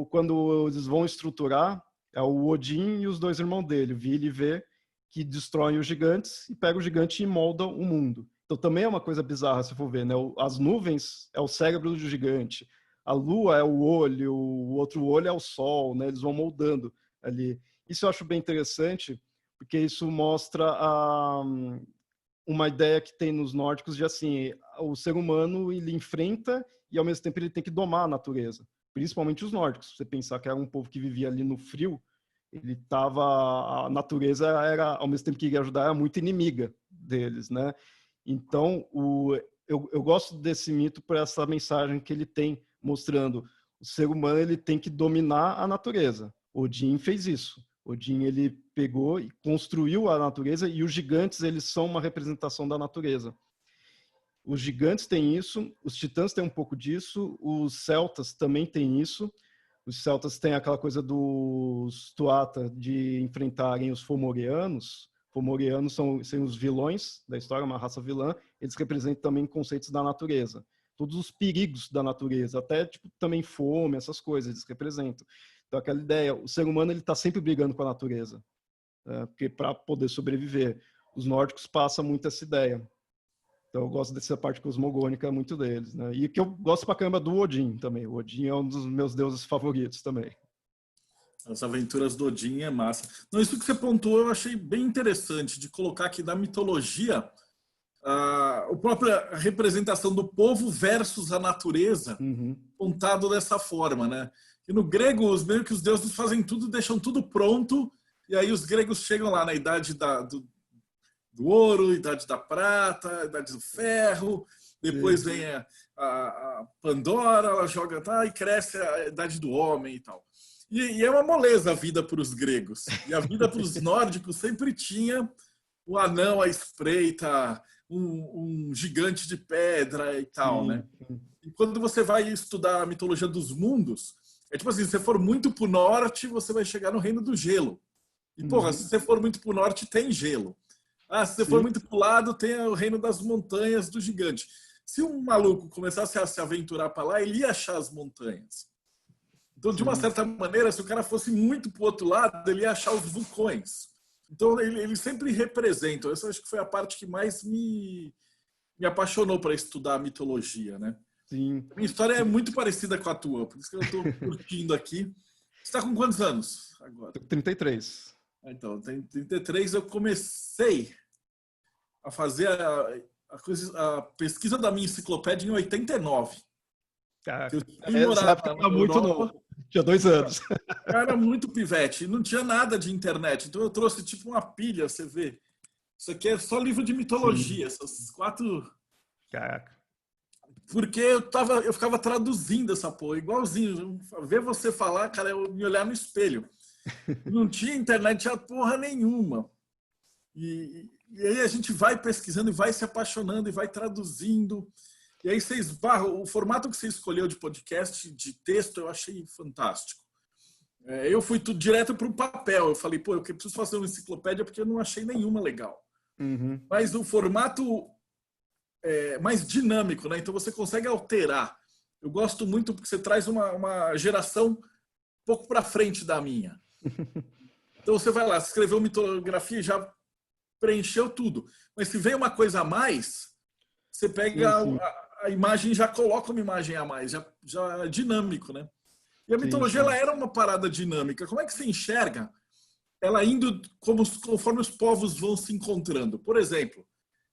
quando eles vão estruturar, é o Odin e os dois irmãos dele, Vili e Ve, que destroem os gigantes e pegam o gigante e moldam o mundo. Então também é uma coisa bizarra, se for ver, né? As nuvens é o cérebro do gigante, a lua é o olho, o outro olho é o sol, né? Eles vão moldando ali. Isso eu acho bem interessante, porque isso mostra uma ideia que tem nos nórdicos de assim, o ser humano ele enfrenta e ao mesmo tempo ele tem que domar a natureza, principalmente os nórdicos. Se você pensar que era um povo que vivia ali no frio, a natureza era, ao mesmo tempo que ia ajudar, era muito inimiga deles, né? Então, eu gosto desse mito por essa mensagem que ele tem, mostrando o ser humano ele tem que dominar a natureza. Odin fez isso. Odin ele pegou e construiu a natureza e os gigantes eles são uma representação da natureza. Os gigantes têm isso, os titãs têm um pouco disso, os celtas também têm isso. Os celtas têm aquela coisa dos Tuatha de enfrentarem os fomorianos. Fomorianos são os vilões da história, uma raça vilã. Eles representam também conceitos da natureza. Todos os perigos da natureza, até tipo, também fome, essas coisas, eles representam. Então, aquela ideia, o ser humano ele está sempre brigando com a natureza, né? Porque para poder sobreviver. Os nórdicos passam muito essa ideia. Então, eu gosto dessa parte cosmogônica muito deles, né? E que eu gosto pra caramba do Odin também. O Odin é um dos meus deuses favoritos também. As aventuras do Odin é massa. Não, isso que você pontuou eu achei bem interessante, de colocar aqui da mitologia a própria representação do povo versus a natureza, contado dessa forma, né? E no grego, meio que os deuses fazem tudo, deixam tudo pronto, e aí os gregos chegam lá na idade do ouro, idade da prata, idade do ferro, depois vem a Pandora, ela joga e cresce a idade do homem e tal. E é uma moleza a vida para os gregos. E a vida para os nórdicos sempre tinha o anão à espreita, um gigante de pedra e tal, né? E quando você vai estudar a mitologia dos mundos, é tipo assim, se você for muito para o norte, você vai chegar no reino do gelo. E, porra, se você for muito para o norte, tem gelo. Se você for muito para o lado, tem o reino das montanhas do gigante. Se um maluco começasse a se aventurar para lá, ele ia achar as montanhas. Então, de uma certa maneira, se o cara fosse muito para o outro lado, ele ia achar os vulcões. Então, ele sempre representa. Essa acho que foi a parte que mais me apaixonou para estudar a mitologia, né? Sim. Minha história é muito parecida com a tua, por isso que eu estou curtindo aqui. Você está com quantos anos agora? Tô com 33. Então, tem 33, eu comecei a fazer a pesquisa da minha enciclopédia em 89. Cara, Eu fui morar essa época na tá muito Europa. novo. Tinha 2 anos. Eu era muito pivete, não tinha nada de internet. Então eu trouxe tipo uma pilha, você vê. Isso aqui é só livro de Sim. mitologia, essas 4. Caraca. Porque eu ficava traduzindo essa porra, igualzinho. Ver você falar, cara, eu me olhar no espelho. Não tinha internet, tinha porra nenhuma. E aí a gente vai pesquisando e vai se apaixonando e vai traduzindo. E aí você esbarra. O formato que você escolheu de podcast, de texto, eu achei fantástico. Eu fui tudo direto para o papel. Eu falei, pô, eu preciso fazer uma enciclopédia porque eu não achei nenhuma legal. Uhum. Mas o formato mais dinâmico, né? Então você consegue alterar. Eu gosto muito porque você traz uma geração um pouco para frente da minha. Então você vai lá, escreveu mitografia e já preencheu tudo. Mas se vem uma coisa a mais, você Sim, pega sim. a imagem e já coloca uma imagem a mais, já é dinâmico, né? E a Sim, mitologia ela sim. era uma parada dinâmica. Como é que você enxerga ela indo conforme os povos vão se encontrando? Por exemplo,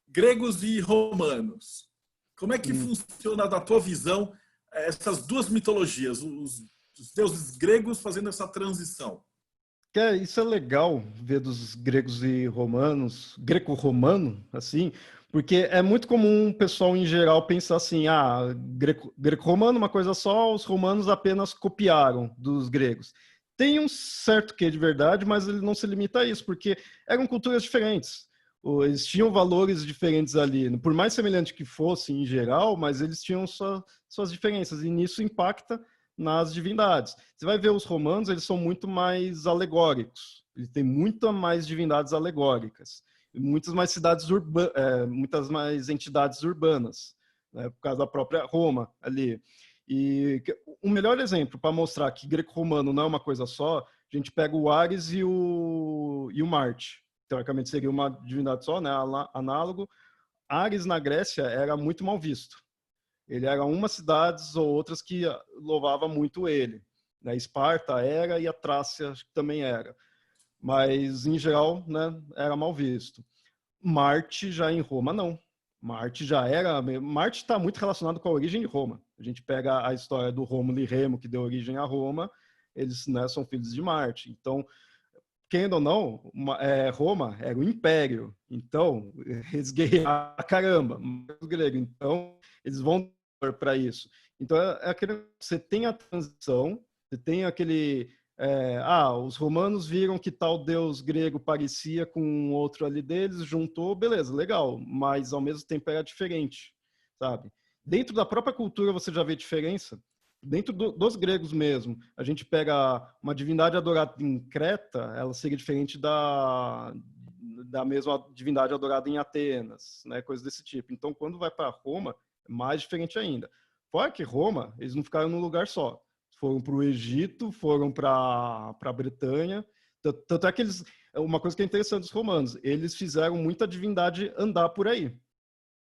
gregos e romanos. Como é que Hum. funciona, na tua visão, essas duas mitologias, os deuses gregos fazendo essa transição? Isso é legal ver dos gregos e romanos, greco-romano, assim, porque é muito comum o pessoal em geral pensar assim, greco-romano é uma coisa só, os romanos apenas copiaram dos gregos. Tem um certo quê de verdade, mas ele não se limita a isso, porque eram culturas diferentes. Eles tinham valores diferentes ali, por mais semelhante que fosse em geral, mas eles tinham suas diferenças, e nisso impacta nas divindades. Você vai ver os romanos, eles são muito mais alegóricos. Eles têm muitas mais divindades alegóricas, muitas mais muitas mais entidades urbanas, né, por causa da própria Roma ali. E o melhor exemplo para mostrar que greco-romano não é uma coisa só, a gente pega o Ares e o Marte. Teoricamente seria uma divindade só, né, análogo. Ares na Grécia era muito mal visto. Ele era umas cidades ou outras que louvava muito ele. Né? Esparta era e a Trácia também era. Mas, em geral, né, era mal visto. Marte já em Roma, não. Marte já era... Marte está muito relacionado com a origem de Roma. A gente pega a história do Rômulo e Remo, que deu origem a Roma, eles, né, são filhos de Marte. Então, querendo ou não, Roma era o império. Então, eles guerrearam a caramba. Então, eles vão para isso. Então, você tem a transição, você tem aquele... os romanos viram que tal deus grego parecia com outro ali deles, juntou, beleza, legal, mas ao mesmo tempo era diferente, sabe? Dentro da própria cultura você já vê diferença. Dentro dos gregos mesmo, a gente pega uma divindade adorada em Creta, ela seria diferente da mesma divindade adorada em Atenas, né? Coisas desse tipo. Então, quando vai para Roma, é mais diferente ainda. Fora que Roma, eles não ficaram num lugar só. Foram para o Egito, foram para a Bretanha. Tanto é que uma coisa que é interessante dos romanos, eles fizeram muita divindade andar por aí.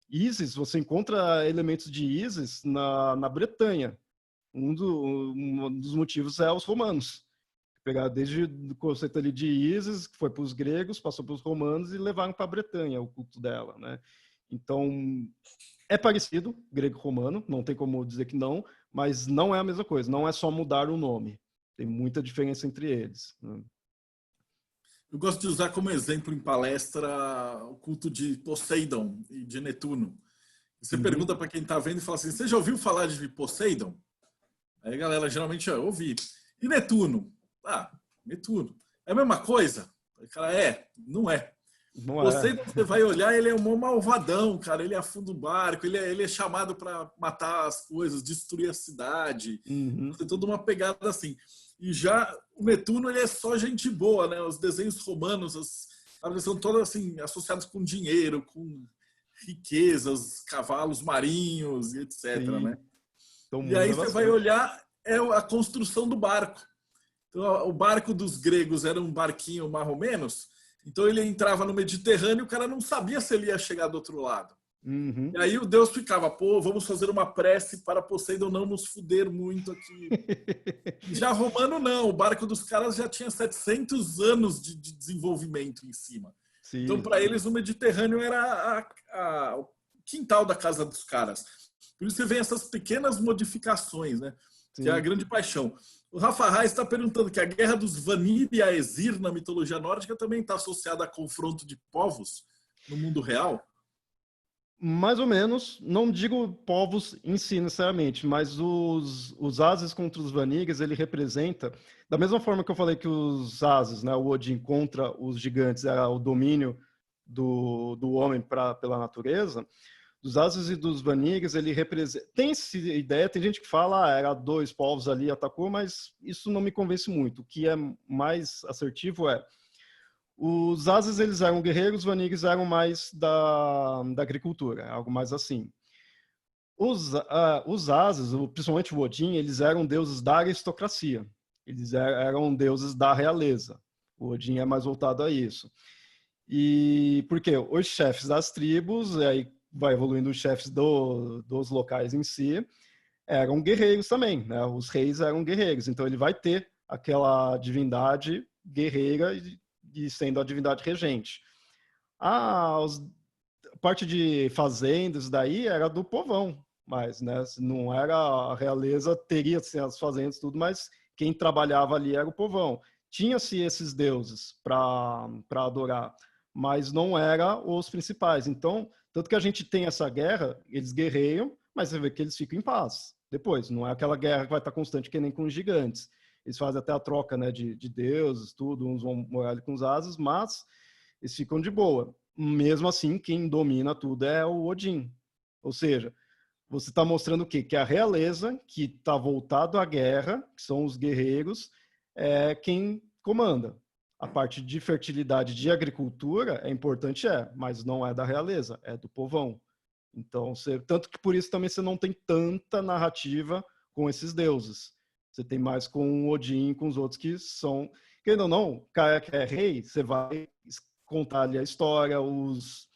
Ísis, você encontra elementos de Ísis na Bretanha. Um dos motivos é os romanos. Pegar desde o conceito ali de Ísis, que foi para os gregos, passou para os romanos e levaram para a Bretanha o culto dela, né? Então, é parecido, grego-romano, não tem como dizer que não, mas não é a mesma coisa, não é só mudar o nome. Tem muita diferença entre eles. Né? Eu gosto de usar como exemplo em palestra o culto de Poseidon e de Netuno. Você Uhum. pergunta para quem está vendo e fala assim: você já ouviu falar de Poseidon? Aí a galera geralmente ouvi. E Netuno? Ah, Netuno. É a mesma coisa? O cara, não é. Não é. Poseidon, você vai olhar, ele é um malvadão, cara. Ele afunda o barco, ele é chamado para matar as coisas, destruir a cidade. Uhum. Tem toda uma pegada assim. E já o Netuno, ele é só gente boa, né? Os desenhos romanos, elas são todas assim, associadas com dinheiro, com riquezas, cavalos marinhos e etc, né? Sim. Então E aí muda você vai bastante. olhar a construção do barco. Então, o barco dos gregos era um barquinho mais ou menos. Então ele entrava no Mediterrâneo e o cara não sabia se ele ia chegar do outro lado. Uhum. E aí o Deus ficava, pô, vamos fazer uma prece para Poseidon não nos fuder muito aqui. Já romano não, o barco dos caras já tinha 700 anos de desenvolvimento em cima. Então Sim. para eles o Mediterrâneo era o quintal da casa dos caras. Por isso você vê essas pequenas modificações, né? que é a grande paixão. O Rafa Reis está perguntando que a guerra dos Vanir e Aesir na mitologia nórdica também está associada a confronto de povos no mundo real? Mais ou menos, não digo povos em si necessariamente, mas os Ases contra os Vanir, ele representa, da mesma forma que eu falei que os Ases, né, o Odin contra os gigantes, era o domínio do homem pela natureza, dos Ases e dos Vanir, ele representa... Tem essa ideia, tem gente que fala, era dois povos ali, atacou, mas isso não me convence muito. O que é mais assertivo é os Ases, eles eram guerreiros, os Vanir eram mais da agricultura, algo mais assim. Os Ases, principalmente o Odin, eles eram deuses da aristocracia. Eles eram deuses da realeza. O Odin é mais voltado a isso. E porque os chefes das tribos, aí vai evoluindo os chefes dos locais em si, eram guerreiros também, né? Os reis eram guerreiros, então ele vai ter aquela divindade guerreira e sendo a divindade regente. A parte de fazendas daí era do povão, mas né, não era a realeza, teria assim, as fazendas tudo, mas quem trabalhava ali era o povão. Tinha-se esses deuses para adorar, mas não eram os principais. Então, tanto que a gente tem essa guerra, eles guerreiam, mas você vê que eles ficam em paz. Depois, não é aquela guerra que vai estar constante que nem com os gigantes. Eles fazem até a troca, né, de deuses, tudo, uns vão morar ali com os Ases, mas eles ficam de boa. Mesmo assim, quem domina tudo é o Odin. Ou seja, você está mostrando o quê? Que a realeza, que está voltado à guerra, que são os guerreiros, é quem comanda. A parte de fertilidade de agricultura é importante, mas não é da realeza, é do povão. Então, tanto que por isso também você não tem tanta narrativa com esses deuses. Você tem mais com o Odin, com os outros que são... Querendo ou não, o cara que é rei, você vai contar ali a história, os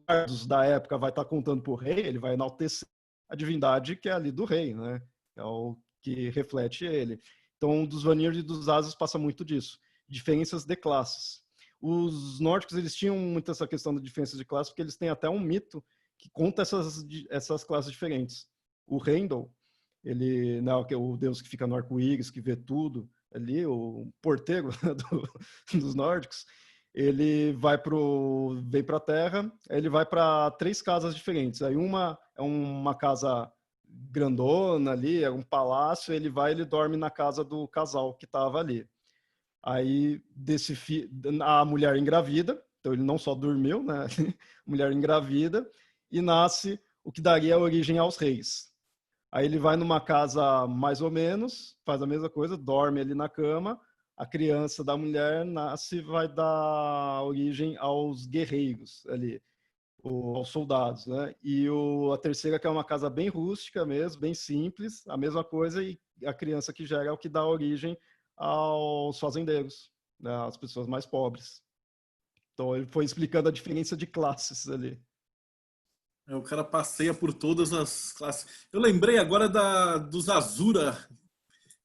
bardos da época vai estar contando para o rei, ele vai enaltecer a divindade que é ali do rei, né? É o que reflete ele. Então, dos Vanir e dos Ases passa muito disso. Diferenças de classes. Os nórdicos, eles tinham muito essa questão da diferença de classe, porque eles têm até um mito que conta essas classes diferentes. O Heimdall, ele, não, que é o deus que fica no arco-íris, que vê tudo ali, o porteiro dos nórdicos, ele vem para a Terra, ele vai para 3 casas diferentes. Aí uma é uma casa grandona ali, é um palácio, ele dorme na casa do casal que estava ali. Aí a mulher engravida, então ele não só dormiu, né? A mulher engravida, e nasce o que daria origem aos reis. Aí ele vai numa casa mais ou menos, faz a mesma coisa, dorme ali na cama, a criança da mulher nasce e vai dar origem aos guerreiros ali, aos soldados, né? E a terceira, que é uma casa bem rústica mesmo, bem simples, a mesma coisa, e a criança que gera é o que dá origem aos fazendeiros, né? As pessoas mais pobres. Então ele foi explicando a diferença de classes ali. O cara passeia por todas as classes. Eu lembrei agora dos Asura,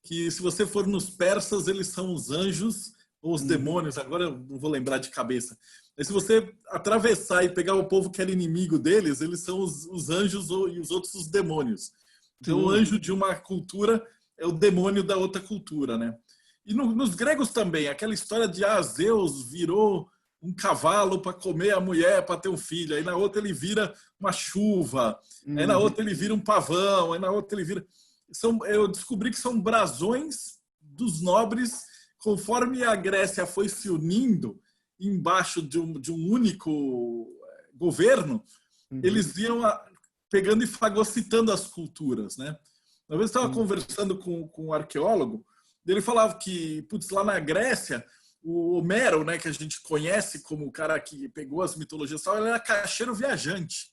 que se você for nos persas, eles são os anjos ou os demônios. Agora eu não vou lembrar de cabeça. Mas se você atravessar e pegar o povo que era inimigo deles, eles são os anjos e os outros os demônios. Então o anjo de uma cultura é o demônio da outra cultura, né? E nos gregos também, aquela história de Zeus virou um cavalo para comer a mulher, para ter um filho. Aí na outra ele vira uma chuva. Aí na outra ele vira um pavão. Aí na outra ele vira... Eu descobri que são brasões dos nobres, conforme a Grécia foi se unindo embaixo de um único governo, eles iam pegando e fagocitando as culturas, né? Uma vez eu estava conversando com um arqueólogo, ele falava que, putz, lá na Grécia, o Homero, né, que a gente conhece como o cara que pegou as mitologias, ele era caixeiro viajante.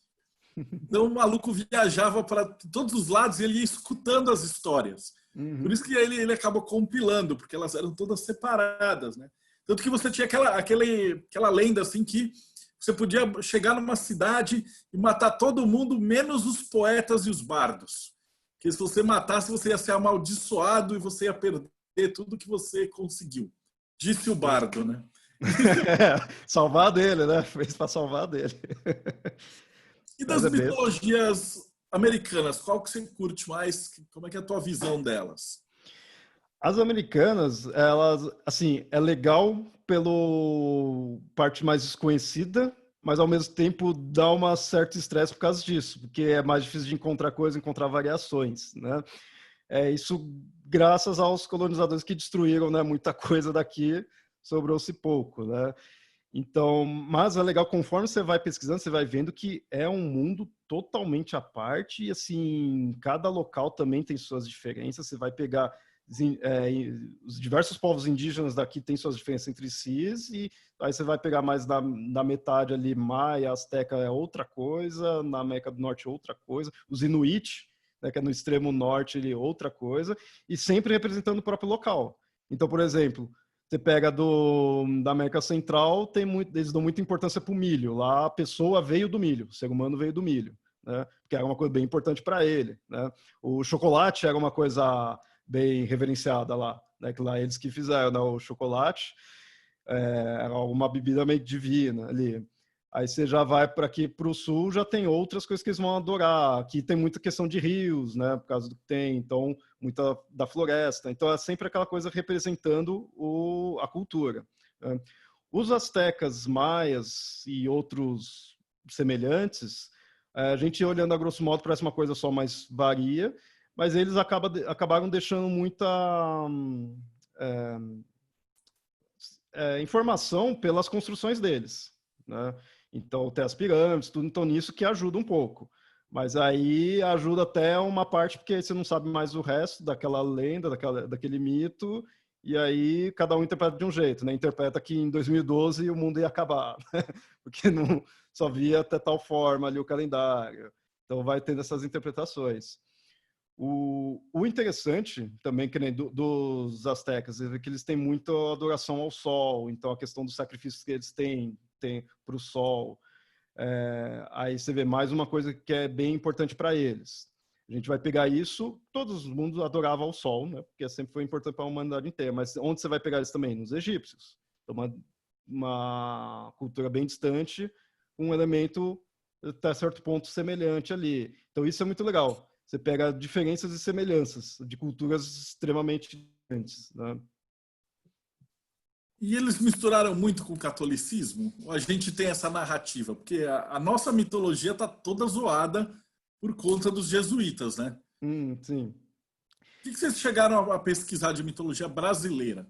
Então o maluco viajava para todos os lados e ele ia escutando as histórias. Por isso que ele acabou compilando, porque elas eram todas separadas, né? Tanto que você tinha aquela lenda assim que você podia chegar numa cidade e matar todo mundo, menos os poetas e os bardos. Porque se você matasse, você ia ser amaldiçoado e você ia perder tudo que você conseguiu. Disse o bardo, né? Salvar dele, né? Fez para salvar dele. E das mitologias americanas, qual que você curte mais? Como é que é a tua visão delas? As americanas, elas, assim, é legal pelo parte mais desconhecida, mas ao mesmo tempo dá uma certa estresse por causa disso, porque é mais difícil de encontrar coisa, encontrar variações, né? É isso graças aos colonizadores que destruíram, né, muita coisa daqui, sobrou-se pouco, né? Então, mas é legal, conforme você vai pesquisando, você vai vendo que é um mundo totalmente à parte e, assim, cada local também tem suas diferenças. Você vai pegar os diversos povos indígenas daqui têm suas diferenças entre si e aí você vai pegar mais na metade ali, Maia, Azteca é outra coisa, na América do Norte outra coisa, os Inuit, né, que é no extremo norte, ele outra coisa, e sempre representando o próprio local. Então, por exemplo, você pega da América Central, eles dão muita importância para o milho. Lá a pessoa veio do milho, o ser humano veio do milho, né? Que era uma coisa bem importante para ele, né? O chocolate era uma coisa bem reverenciada lá, né? Que lá eles que fizeram, né? O chocolate era uma bebida meio divina ali. Aí você já vai para aqui para o sul, já tem outras coisas que eles vão adorar. Aqui tem muita questão de rios, né? Por causa do que tem, então muita da floresta. Então é sempre aquela coisa representando a cultura, né? Os astecas, maias e outros semelhantes, a gente olhando a grosso modo parece uma coisa só, mas varia. Mas eles acabaram deixando muita informação pelas construções deles, né? Então tem as pirâmides, tudo então nisso que ajuda um pouco. Mas aí ajuda até uma parte porque você não sabe mais o resto daquela lenda, daquele mito, e aí cada um interpreta de um jeito, né? Interpreta que em 2012 o mundo ia acabar, né? Porque não só via até tal forma ali o calendário. Então vai tendo essas interpretações. O interessante também, que nem dos astecas, é que eles têm muita adoração ao sol, então a questão dos sacrifícios que eles têm para o sol. Aí você vê mais uma coisa que é bem importante para eles. A gente vai pegar isso, todos os mundos adoravam o sol, né? Porque sempre foi importante para a humanidade inteira, mas onde você vai pegar isso também? Nos egípcios. Então, uma cultura bem distante, um elemento até certo ponto semelhante ali. Então isso é muito legal. Você pega diferenças e semelhanças de culturas extremamente diferentes, né? E eles misturaram muito com o catolicismo? Ou a gente tem essa narrativa? Porque a nossa mitologia está toda zoada por conta dos jesuítas, né? Sim. O que vocês chegaram a pesquisar de mitologia brasileira?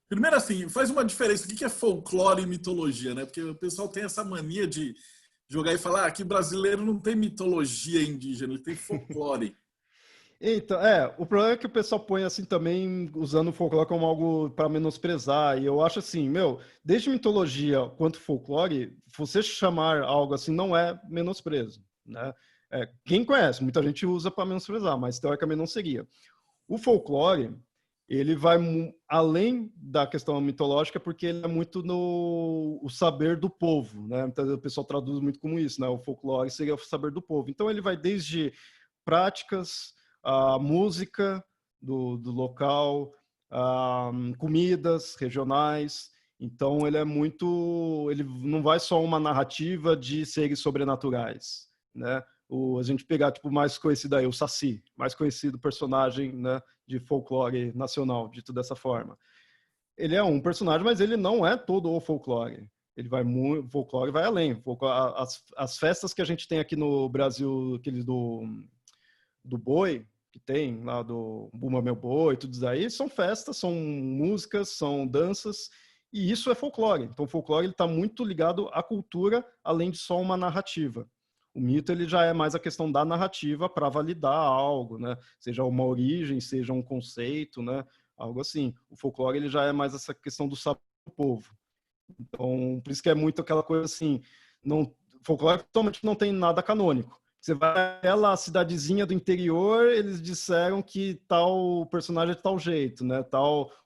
Primeiro, assim, faz uma diferença. O que é folclore e mitologia, né? Porque o pessoal tem essa mania de jogar e falar que brasileiro não tem mitologia indígena, ele tem folclore. Então, o problema é que o pessoal põe assim também, usando o folclore como algo para menosprezar. E eu acho assim, desde mitologia quanto folclore, você chamar algo assim não é menosprezo, né? Quem conhece, muita gente usa para menosprezar, mas teoricamente não seria. O folclore, ele vai além da questão mitológica, porque ele é muito no o saber do povo, né? Então, o pessoal traduz muito como isso, né? O folclore seria o saber do povo. Então, ele vai desde práticas, a música do local, comidas regionais. Então, ele não vai só uma narrativa de seres sobrenaturais, né? A gente pegar tipo mais conhecido aí, o Saci, mais conhecido personagem, né, de folclore nacional, dito dessa forma. Ele é um personagem, mas ele não é todo o folclore. O folclore vai além. As festas que a gente tem aqui no Brasil, aqueles do boi, que tem lá do Bumba Meu Boi, tudo isso aí, são festas, são músicas, são danças, e isso é folclore. Então o folclore está muito ligado à cultura, além de só uma narrativa. O mito ele já é mais a questão da narrativa para validar algo, né? Seja uma origem, seja um conceito, né? Algo assim. O folclore ele já é mais essa questão do saber do povo. Então, por isso que é muito aquela coisa assim, folclore totalmente não tem nada canônico. Você vai lá, cidadezinha do interior, eles disseram que tal personagem é de tal jeito, né?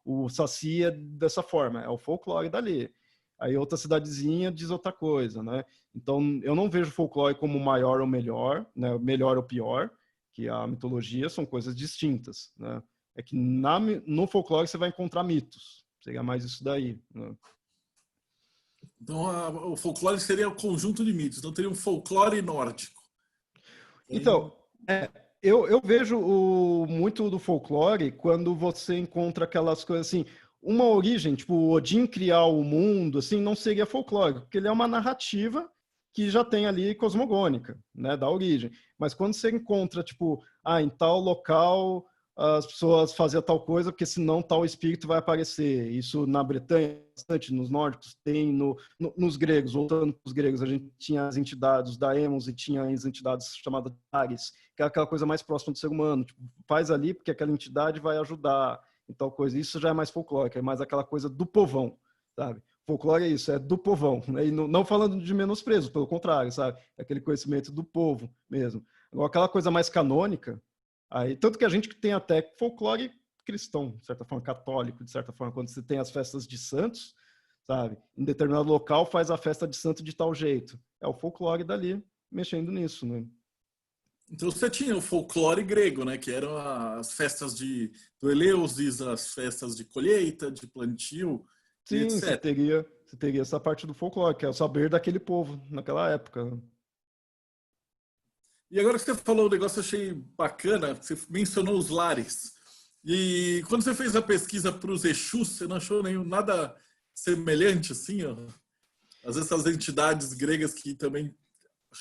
O Saci é dessa forma, é o folclore dali. Aí outra cidadezinha diz outra coisa, né? Então, eu não vejo folclore como maior ou melhor, né? Melhor ou pior, que a mitologia são coisas distintas, né? É que no folclore você vai encontrar mitos, seria mais isso daí, né? Então, o folclore seria o conjunto de mitos, não teria um folclore nórdico. Então, Eu vejo muito do folclore quando você encontra aquelas coisas assim, uma origem, tipo, o Odin criar o mundo, assim, não seria folclore, porque ele é uma narrativa que já tem ali cosmogônica, né, da origem. Mas quando você encontra, tipo, em tal local as pessoas faziam tal coisa, porque senão tal espírito vai aparecer. Isso na Bretanha, bastante, nos nórdicos, tem nos gregos, voltando para os gregos, a gente tinha as entidades, os daemons, e tinha as entidades chamadas Ares, que é aquela coisa mais próxima do ser humano. Tipo, faz ali porque aquela entidade vai ajudar em tal coisa. Isso já é mais folclórico, é mais aquela coisa do povão, sabe? Folclore é isso, é do povão, né? E não falando de menosprezo, pelo contrário, sabe? É aquele conhecimento do povo mesmo. Agora, aquela coisa mais canônica, aí, tanto que a gente tem até folclore cristão, de certa forma, católico, de certa forma, quando você tem as festas de santos, sabe? Em determinado local faz a festa de santo de tal jeito. É o folclore dali mexendo nisso, né? Então você tinha o folclore grego, né? Que eram as festas do Eleusis, as festas de colheita, de plantio e Sim, etc. você teria essa parte do folclore, que é o saber daquele povo naquela época. E agora que você falou o negócio, eu achei bacana, você mencionou os lares. E quando você fez a pesquisa para os Exus, você não achou nada semelhante assim, ó? Às vezes essas entidades gregas que também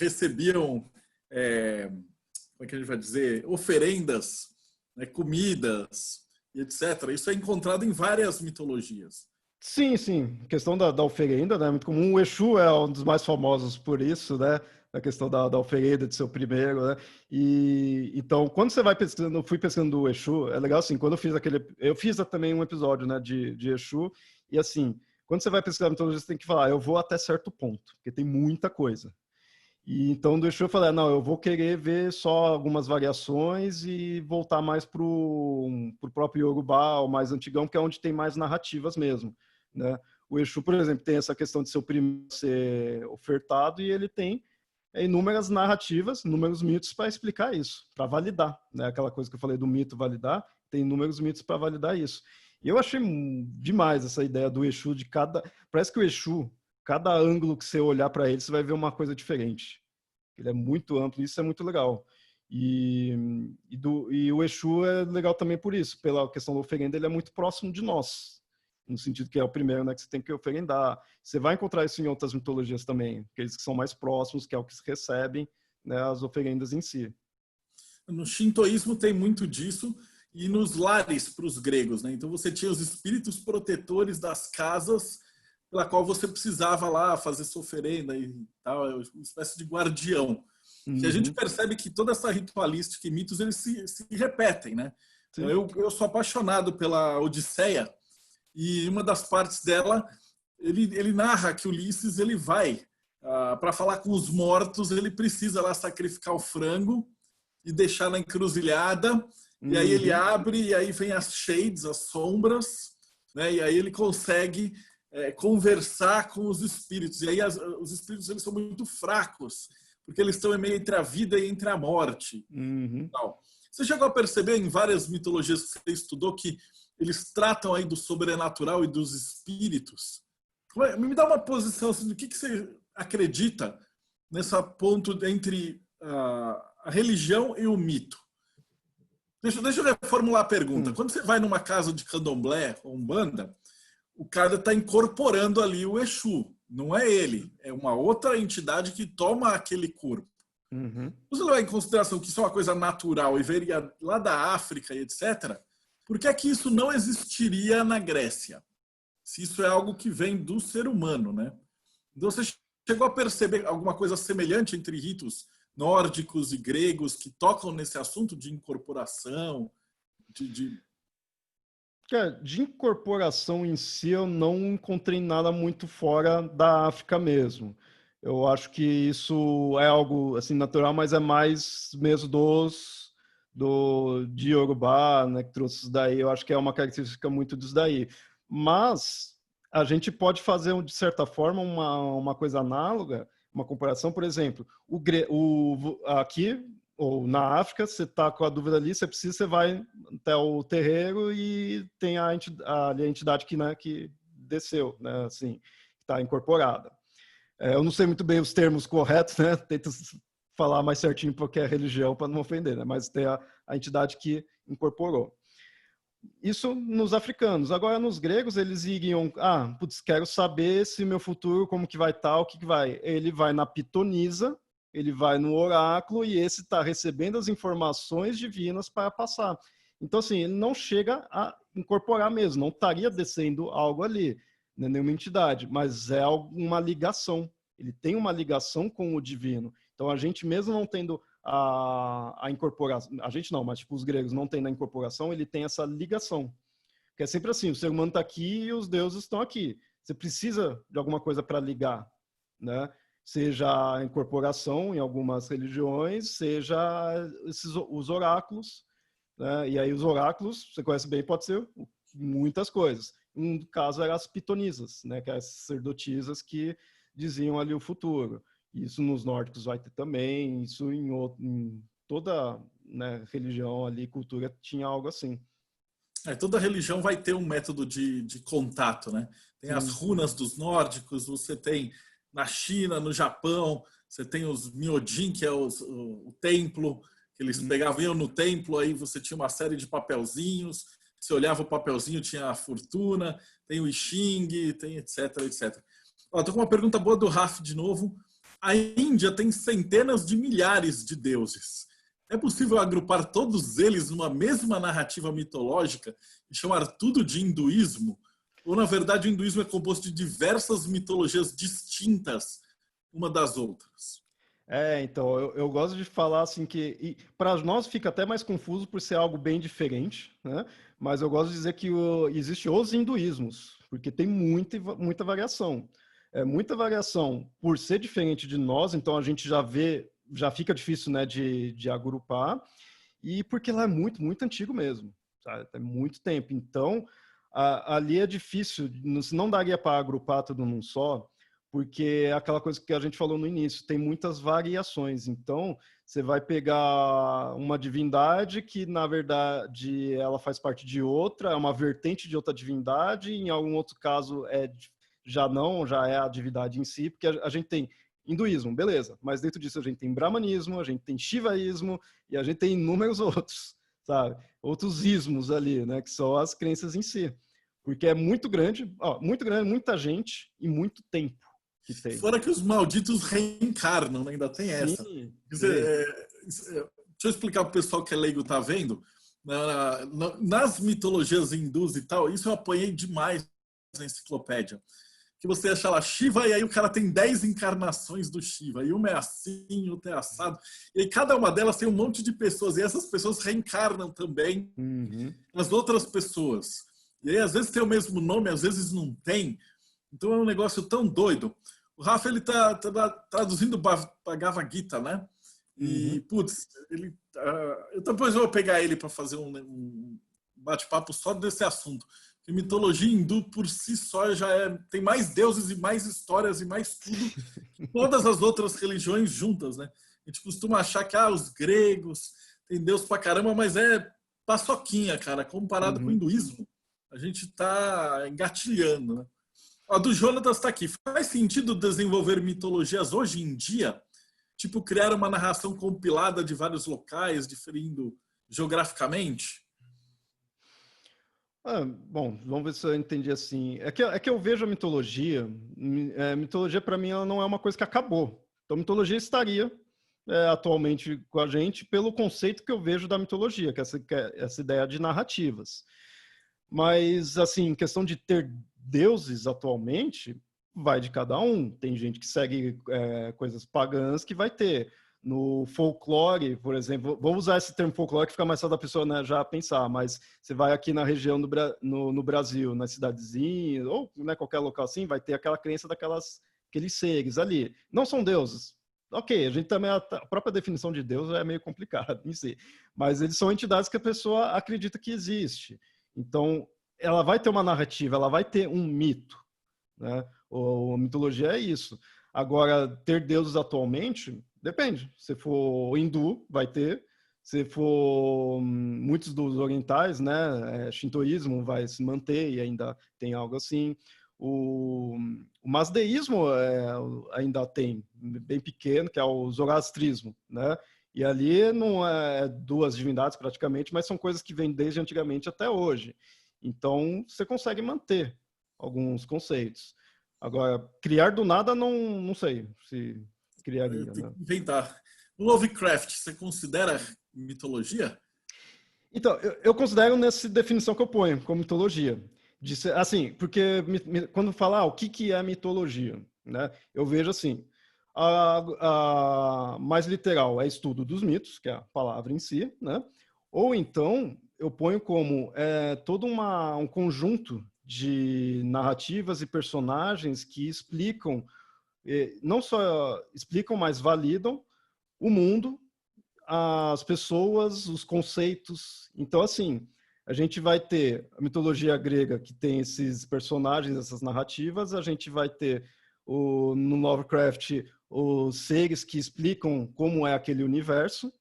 recebiam, como é que a gente vai dizer, oferendas, né, comidas e etc. Isso é encontrado em várias mitologias. Sim, sim. A questão da oferenda, né? É muito comum. O Exu é um dos mais famosos por isso, né? A questão da oferenda, de ser o primeiro, né? E então, quando você vai pesquisando, eu fui pesquisando o Exu, é legal assim, quando eu fiz eu fiz também um episódio, né, de Exu, e assim, quando você vai pesquisar mitologia, você tem que falar, eu vou até certo ponto, porque tem muita coisa. E então do Exu eu falei, não, eu vou querer ver só algumas variações e voltar mais pro próprio Yorubá, o mais antigão, que é onde tem mais narrativas mesmo, né? O Exu, por exemplo, tem essa questão de ser o primeiro a ser ofertado e ele tem inúmeras narrativas, inúmeros mitos para explicar isso, para validar, né? Aquela coisa que eu falei do mito validar, tem inúmeros mitos para validar isso. E eu achei demais essa ideia do Exu de cada... Parece que o Exu, cada ângulo que você olhar para ele, você vai ver uma coisa diferente. Ele é muito amplo, isso é muito legal. E o Exu é legal também por isso, pela questão da oferenda, ele é muito próximo de nós, no sentido que é o primeiro, né, que você tem que oferendar. Você vai encontrar isso em outras mitologias também, aqueles que são mais próximos, que é o que recebem, né, as oferendas em si. No shintoísmo tem muito disso, e nos lares para os gregos, né? Então você tinha os espíritos protetores das casas pela qual você precisava lá fazer sua oferenda e tal, uma espécie de guardião. Que a gente Uhum. percebe que toda essa ritualística e mitos eles se repetem, né? Então, Sim. eu sou apaixonado pela Odisseia, e uma das partes dela, ele narra que Ulisses ele vai para falar com os mortos, ele precisa lá sacrificar o frango e deixar na encruzilhada, e aí ele Uhum. abre, e aí vem as shades, as sombras, né? E aí ele consegue conversar com os espíritos. E aí os espíritos eles são muito fracos, porque eles estão meio entre a vida e entre a morte. Uhum. Tal. Você chegou a perceber em várias mitologias que você estudou que eles tratam aí do sobrenatural e dos espíritos? Me dá uma posição assim, do que você acredita nessa ponto entre a religião e o mito? Deixa eu reformular a pergunta. Hum. Quando você vai numa casa de candomblé ou umbanda, o cara está incorporando ali o Exu. Não é ele, é uma outra entidade que toma aquele corpo. Uhum. Você levar em consideração que isso é uma coisa natural e veria lá da África e etc., por que é que isso não existiria na Grécia? Se isso é algo que vem do ser humano, né? Então você chegou a perceber alguma coisa semelhante entre ritos nórdicos e gregos que tocam nesse assunto de incorporação, de... De incorporação em si, eu não encontrei nada muito fora da África mesmo. Eu acho que isso é algo assim natural, mas é mais mesmo de Yorubá, né, que trouxe isso daí. Eu acho que é uma característica muito disso daí. Mas a gente pode fazer, de certa forma, uma coisa análoga, uma comparação. Por exemplo, aqui ou na África, você está com a dúvida ali, você precisa, você vai até o terreiro e tem a entidade que, né, que desceu, né, assim, está incorporada. Eu não sei muito bem os termos corretos, né, tento falar mais certinho porque é religião para não ofender, né? Mas tem a entidade que incorporou. Isso nos africanos. Agora, nos gregos, eles iriam, putz, quero saber se meu futuro, como que vai estar, o que que vai. Ele vai na pitonisa, ele vai no oráculo e esse está recebendo as informações divinas para passar. Então, assim, ele não chega a incorporar mesmo, não estaria descendo algo ali, né, nenhuma entidade, mas é uma ligação. Ele tem uma ligação com o divino. Então, a gente mesmo não tendo a incorporação, a gente não, mas tipo, os gregos não tendo a incorporação, ele tem essa ligação. Porque é sempre assim, o ser humano está aqui e os deuses estão aqui. Você precisa de alguma coisa para ligar, né? Seja a incorporação em algumas religiões, seja os oráculos, né? E aí os oráculos, você conhece bem, pode ser muitas coisas. Um caso era as pitonisas, né? Que eram as sacerdotisas que diziam ali o futuro. Isso nos nórdicos vai ter também, isso em toda, né, religião ali, cultura, tinha algo assim. Toda religião vai ter um método de contato, né? Tem as runas dos nórdicos, você tem na China, no Japão, você tem os Myojin, que é o templo, que eles pegavam, iam no templo, aí você tinha uma série de papelzinhos, você olhava o papelzinho, tinha a fortuna, tem o I Ching, tem etc, etc. Estou com uma pergunta boa do Raf de novo. A Índia tem centenas de milhares de deuses. É possível agrupar todos eles numa mesma narrativa mitológica e chamar tudo de hinduísmo? Ou, na verdade, o hinduísmo é composto de diversas mitologias distintas uma das outras? Então, eu gosto de falar assim que, para nós fica até mais confuso por ser algo bem diferente, né? Mas eu gosto de dizer que existe os hinduísmos, porque tem muita variação. Muita variação por ser diferente de nós, então a gente já fica difícil, né, de agrupar, e porque lá é muito antigo mesmo, sabe? Tem muito tempo. Então, ali é difícil, não daria para agrupar tudo num só, porque é aquela coisa que a gente falou no início, tem muitas variações. Então, você vai pegar uma divindade que, na verdade, ela faz parte de outra, é uma vertente de outra divindade, em algum outro caso já é a divindade em si, porque a gente tem hinduísmo, beleza, mas dentro disso a gente tem brahmanismo, a gente tem shivaísmo e a gente tem inúmeros outros, sabe? Outros ismos ali, né, que são as crenças em si. Porque é muito grande, muita gente e muito tempo que tem. Fora que os malditos reencarnam, né? Ainda tem essa. Sim. Deixa eu explicar para o pessoal que é leigo, tá vendo? Nas mitologias hindus e tal, isso eu apanhei demais na enciclopédia. Que você acha lá Shiva e aí o cara tem 10 encarnações do Shiva. E uma é assim, outra é assado. E aí cada uma delas tem um monte de pessoas. E essas pessoas reencarnam também as outras pessoas. E aí às vezes tem o mesmo nome, às vezes não tem. Então é um negócio tão doido. O Rafa, ele tá traduzindo Bhagavad Gita, né? E, putz, depois eu vou pegar ele para fazer um bate-papo só desse assunto. Que mitologia hindu por si só tem mais deuses e mais histórias e mais tudo que todas as outras religiões juntas, né? A gente costuma achar que os gregos tem Deus pra caramba, mas é paçoquinha, cara, comparado com o hinduísmo. A gente tá engatilhando, né? A do Jonatas está aqui. Faz sentido desenvolver mitologias hoje em dia? Tipo, criar uma narração compilada de vários locais, diferindo geograficamente? Bom, vamos ver se eu entendi assim. É que eu vejo a mitologia. Mitologia, para mim, ela não é uma coisa que acabou. Então, mitologia estaria atualmente com a gente pelo conceito que eu vejo da mitologia, que é essa ideia de narrativas. Mas, assim, em questão de ter deuses atualmente, vai de cada um. Tem gente que segue coisas pagãs que vai ter. No folclore, por exemplo, vou usar esse termo folclore que fica mais fácil da pessoa, né, já pensar, mas você vai aqui na região no Brasil, nas cidadezinhas, ou né, qualquer local assim, vai ter aquela crença aqueles seres ali. Não são deuses. Ok, a gente também, a própria definição de Deus é meio complicada em si, mas eles são entidades que a pessoa acredita que existe. Então, ela vai ter uma narrativa, ela vai ter um mito, né? A mitologia é isso. Agora, ter deuses atualmente, depende. Se for hindu, vai ter. Se for muitos dos orientais, né, shintoísmo vai se manter e ainda tem algo assim. O masdeísmo ainda tem, bem pequeno, que é o zoroastrismo, né? E ali não é duas divindades praticamente, mas são coisas que vêm desde antigamente até hoje. Então, você consegue manter alguns conceitos. Agora, criar do nada, não sei se criaria, Eu tenho né? que inventar. O Lovecraft, você considera mitologia? Então, eu considero nessa definição que eu ponho, como mitologia. Assim, porque quando falar o que é mitologia, né? Eu vejo assim, a mais literal é estudo dos mitos, que é a palavra em si, né? Ou então eu ponho como todo um conjunto de narrativas e personagens que explicam, não só explicam, mas validam o mundo, as pessoas, os conceitos. Então, assim, a gente vai ter a mitologia grega, que tem esses personagens, essas narrativas, a gente vai ter no Lovecraft os seres que explicam como é aquele universo,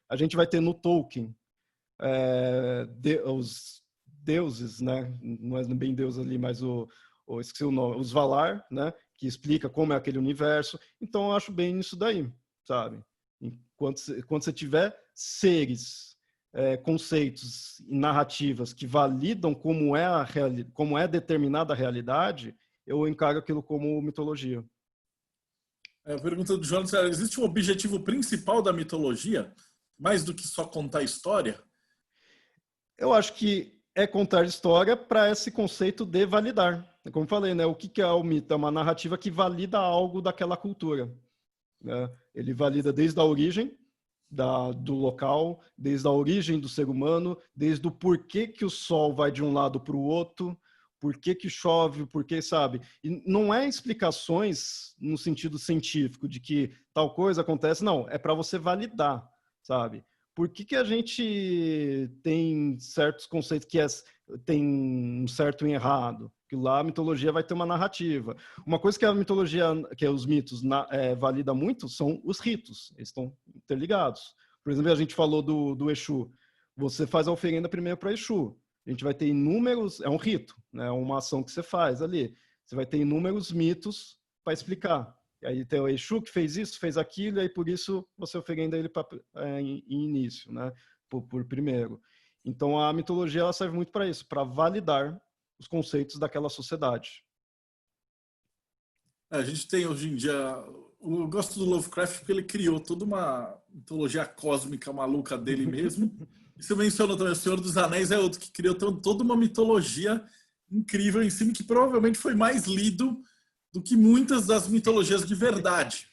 a gente vai ter no Tolkien os deuses, né? Não é bem deus ali, mas esqueci o nome, os Valar, né? Que explica como é aquele universo. Então, eu acho bem nisso daí, sabe? Quando você tiver seres, conceitos e narrativas que validam como é determinada a realidade, eu encaro aquilo como mitologia. A pergunta do Jonas: existe um objetivo principal da mitologia, mais do que só contar história? Eu acho que é contar história para esse conceito de validar. Como eu falei, né? O que é o mito? É uma narrativa que valida algo daquela cultura, né? Ele valida desde a origem do local, desde a origem do ser humano, desde o porquê que o sol vai de um lado para o outro, por que chove, porquê, sabe? E não é explicações no sentido científico de que tal coisa acontece, não, é para você validar, sabe? Por que a gente tem certos conceitos que tem um certo e errado? Que lá a mitologia vai ter uma narrativa. Uma coisa que a mitologia, que os mitos valida muito, são os ritos. Eles estão interligados. Por exemplo, a gente falou do Exu. Você faz a oferenda primeiro para Exu. A gente vai ter inúmeros... É um rito, né? É uma ação que você faz ali. Você vai ter inúmeros mitos para explicar. E aí tem o Exu que fez isso, fez aquilo, e aí por isso você oferenda ele em início, né? Por primeiro. Então a mitologia ela serve muito para isso, para validar os conceitos daquela sociedade. A gente tem hoje em dia... Eu gosto do Lovecraft porque ele criou toda uma mitologia cósmica maluca dele mesmo. E você mencionou também, o Senhor dos Anéis é outro que criou toda uma mitologia incrível em cima, que provavelmente foi mais lido do que muitas das mitologias de verdade.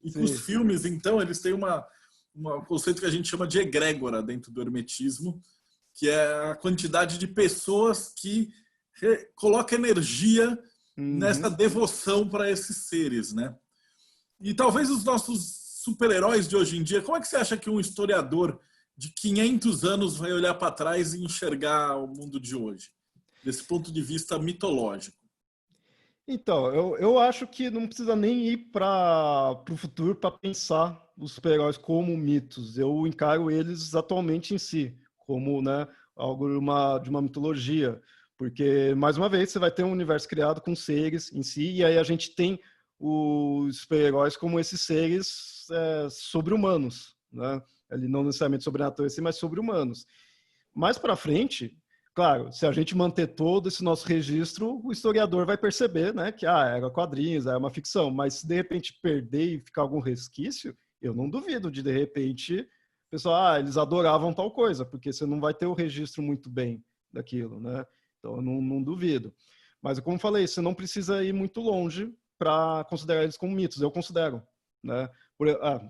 E com os filmes, então, eles têm um conceito que a gente chama de egrégora dentro do hermetismo, que é a quantidade de pessoas que colocam energia nessa devoção para esses seres, né? E talvez os nossos super-heróis de hoje em dia, como é que você acha que um historiador de 500 anos vai olhar para trás e enxergar o mundo de hoje, desse ponto de vista mitológico? Então, eu acho que não precisa nem ir para o futuro para pensar os super-heróis como mitos. Eu encaro eles atualmente em si, como, né, algo de uma mitologia. Porque, mais uma vez, você vai ter um universo criado com seres em si, e aí a gente tem os super-heróis como esses seres sobre-humanos, né? Ele não necessariamente sobrenaturais, mas sobre-humanos. Mais para frente, claro, se a gente manter todo esse nosso registro, o historiador vai perceber, né, que era quadrinhos, era uma ficção, mas se de repente perder e ficar algum resquício, eu não duvido de repente, o pessoal, eles adoravam tal coisa, porque você não vai ter o registro muito bem daquilo, né? Então eu não duvido. Mas como falei, você não precisa ir muito longe para considerar eles como mitos, eu considero, né?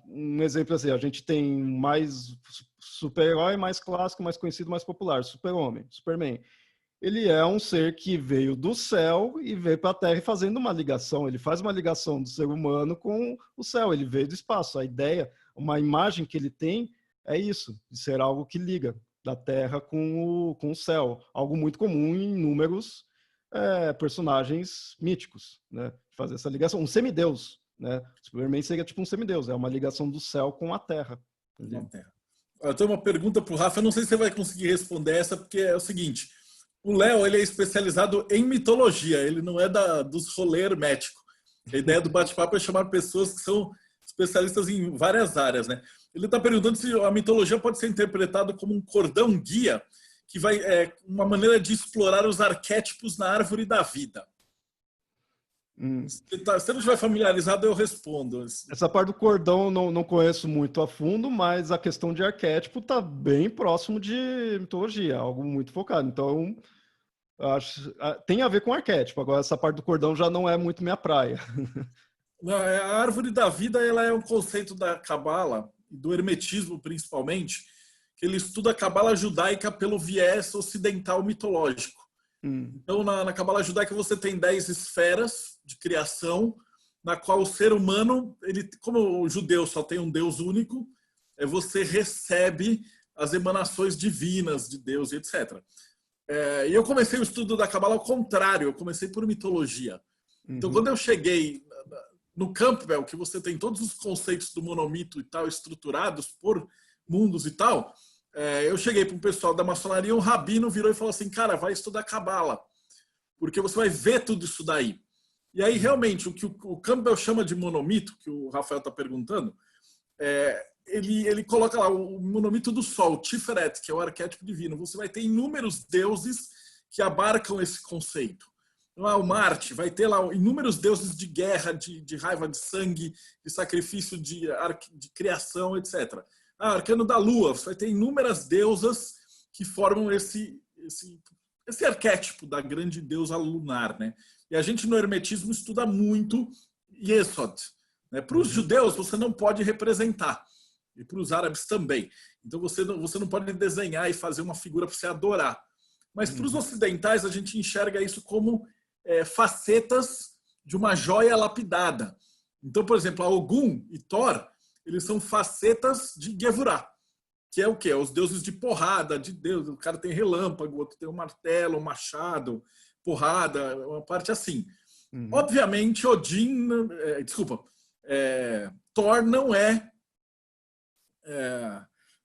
Um exemplo assim, a gente tem mais super-herói, mais clássico, mais conhecido, mais popular, Super-Homem, Superman. Ele é um ser que veio do céu e veio para a Terra fazendo uma ligação. Ele faz uma ligação do ser humano com o céu. Ele veio do espaço. A ideia, uma imagem que ele tem é isso, de ser algo que liga da Terra com o céu. Algo muito comum em inúmeros personagens míticos, né? Fazer essa ligação. Um semideus, né? O Superman seria tipo um semideus. É uma ligação do céu com a Terra. Eu tenho uma pergunta para o Rafa. Eu não sei se você vai conseguir responder essa, porque é o seguinte. O Léo, ele é especializado em mitologia, ele não é dos rolê hermético. A ideia do bate-papo é chamar pessoas que são especialistas em várias áreas, né? Ele está perguntando se a mitologia pode ser interpretada como um cordão guia, que vai uma maneira de explorar os arquétipos na árvore da vida. Se você não estiver familiarizado, eu respondo. Essa parte do cordão não conheço muito a fundo, mas a questão de arquétipo está bem próximo de mitologia, algo muito focado. Então, acho, tem a ver com arquétipo. Agora, essa parte do cordão já não é muito minha praia. A árvore da vida ela é um conceito da Cabala, do hermetismo principalmente, que ele estuda a Cabala judaica pelo viés ocidental mitológico. Então, na Cabala judaica, você tem 10 esferas de criação, na qual o ser humano, ele, como o judeu só tem um Deus único, você recebe as emanações divinas de Deus, etc. E eu comecei o estudo da Cabala ao contrário, eu comecei por mitologia. Então, quando eu cheguei no Campbell, que você tem todos os conceitos do monomito e tal, estruturados por mundos e tal, eu cheguei para um pessoal da maçonaria, um rabino virou e falou assim, cara, vai estudar Cabala, porque você vai ver tudo isso daí. E aí, realmente, o que o Campbell chama de monomito, que o Rafael está perguntando, ele coloca lá o monomito do Sol, Tiferet, que é o arquétipo divino. Você vai ter inúmeros deuses que abarcam esse conceito. Então, o Marte vai ter lá inúmeros deuses de guerra, de raiva, de sangue, de sacrifício, de criação, etc. Arcano da Lua, você vai ter inúmeras deusas que formam esse arquétipo da grande deusa lunar, né? E a gente no hermetismo estuda muito Yesod. Né? Para os judeus você não pode representar, e para os árabes também. Então você não pode desenhar e fazer uma figura para você adorar. Mas para os ocidentais a gente enxerga isso como facetas de uma joia lapidada. Então, por exemplo, a Ogum e Thor, eles são facetas de Gevurah, que é o quê? Os deuses de porrada, de Deus. O cara tem relâmpago, o outro tem um martelo, um machado, porrada, uma parte assim. Obviamente, Odin, Thor não é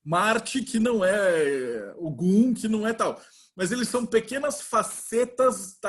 Marte, que não é Ogum, que não é tal. Mas eles são pequenas facetas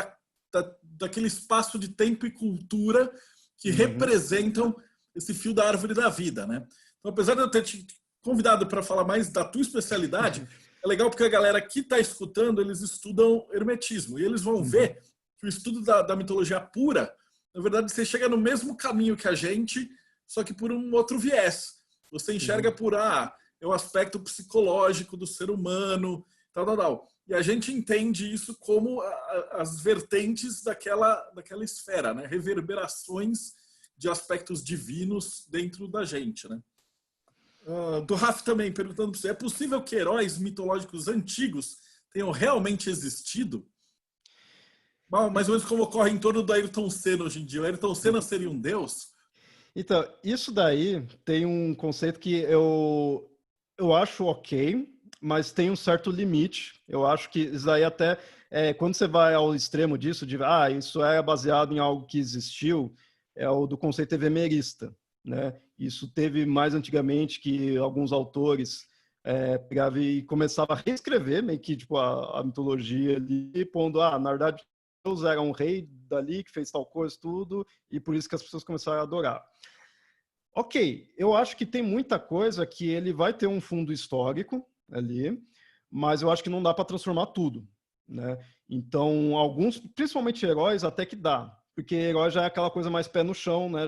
daquele espaço de tempo e cultura que representam esse fio da árvore da vida, né? Então, apesar de eu ter te convidado para falar mais da tua especialidade, é legal porque a galera que está escutando, eles estudam hermetismo e eles vão ver que o estudo da mitologia pura, na verdade, você chega no mesmo caminho que a gente, só que por um outro viés. Você enxerga por é o aspecto psicológico do ser humano, tal. E a gente entende isso como as vertentes daquela esfera, né? Reverberações de aspectos divinos dentro da gente, né? Do Raf também, perguntando para você, é possível que heróis mitológicos antigos tenham realmente existido? Mais ou menos como ocorre em torno do Ayrton Senna hoje em dia. O Ayrton Senna seria um deus? Então, isso daí tem um conceito que eu acho ok, mas tem um certo limite. Eu acho que isso daí até, quando você vai ao extremo disso, de isso é baseado em algo que existiu, é o do conceito evemerista, né? Isso teve mais antigamente, que alguns autores pegavam e começavam a reescrever meio que tipo, a mitologia ali, pondo, na verdade, Deus era um rei dali que fez tal coisa, tudo, e por isso que as pessoas começaram a adorar. Ok, eu acho que tem muita coisa que ele vai ter um fundo histórico ali, mas eu acho que não dá para transformar tudo, né? Então, alguns, principalmente heróis, até que dá, porque herói já é aquela coisa mais pé no chão, né?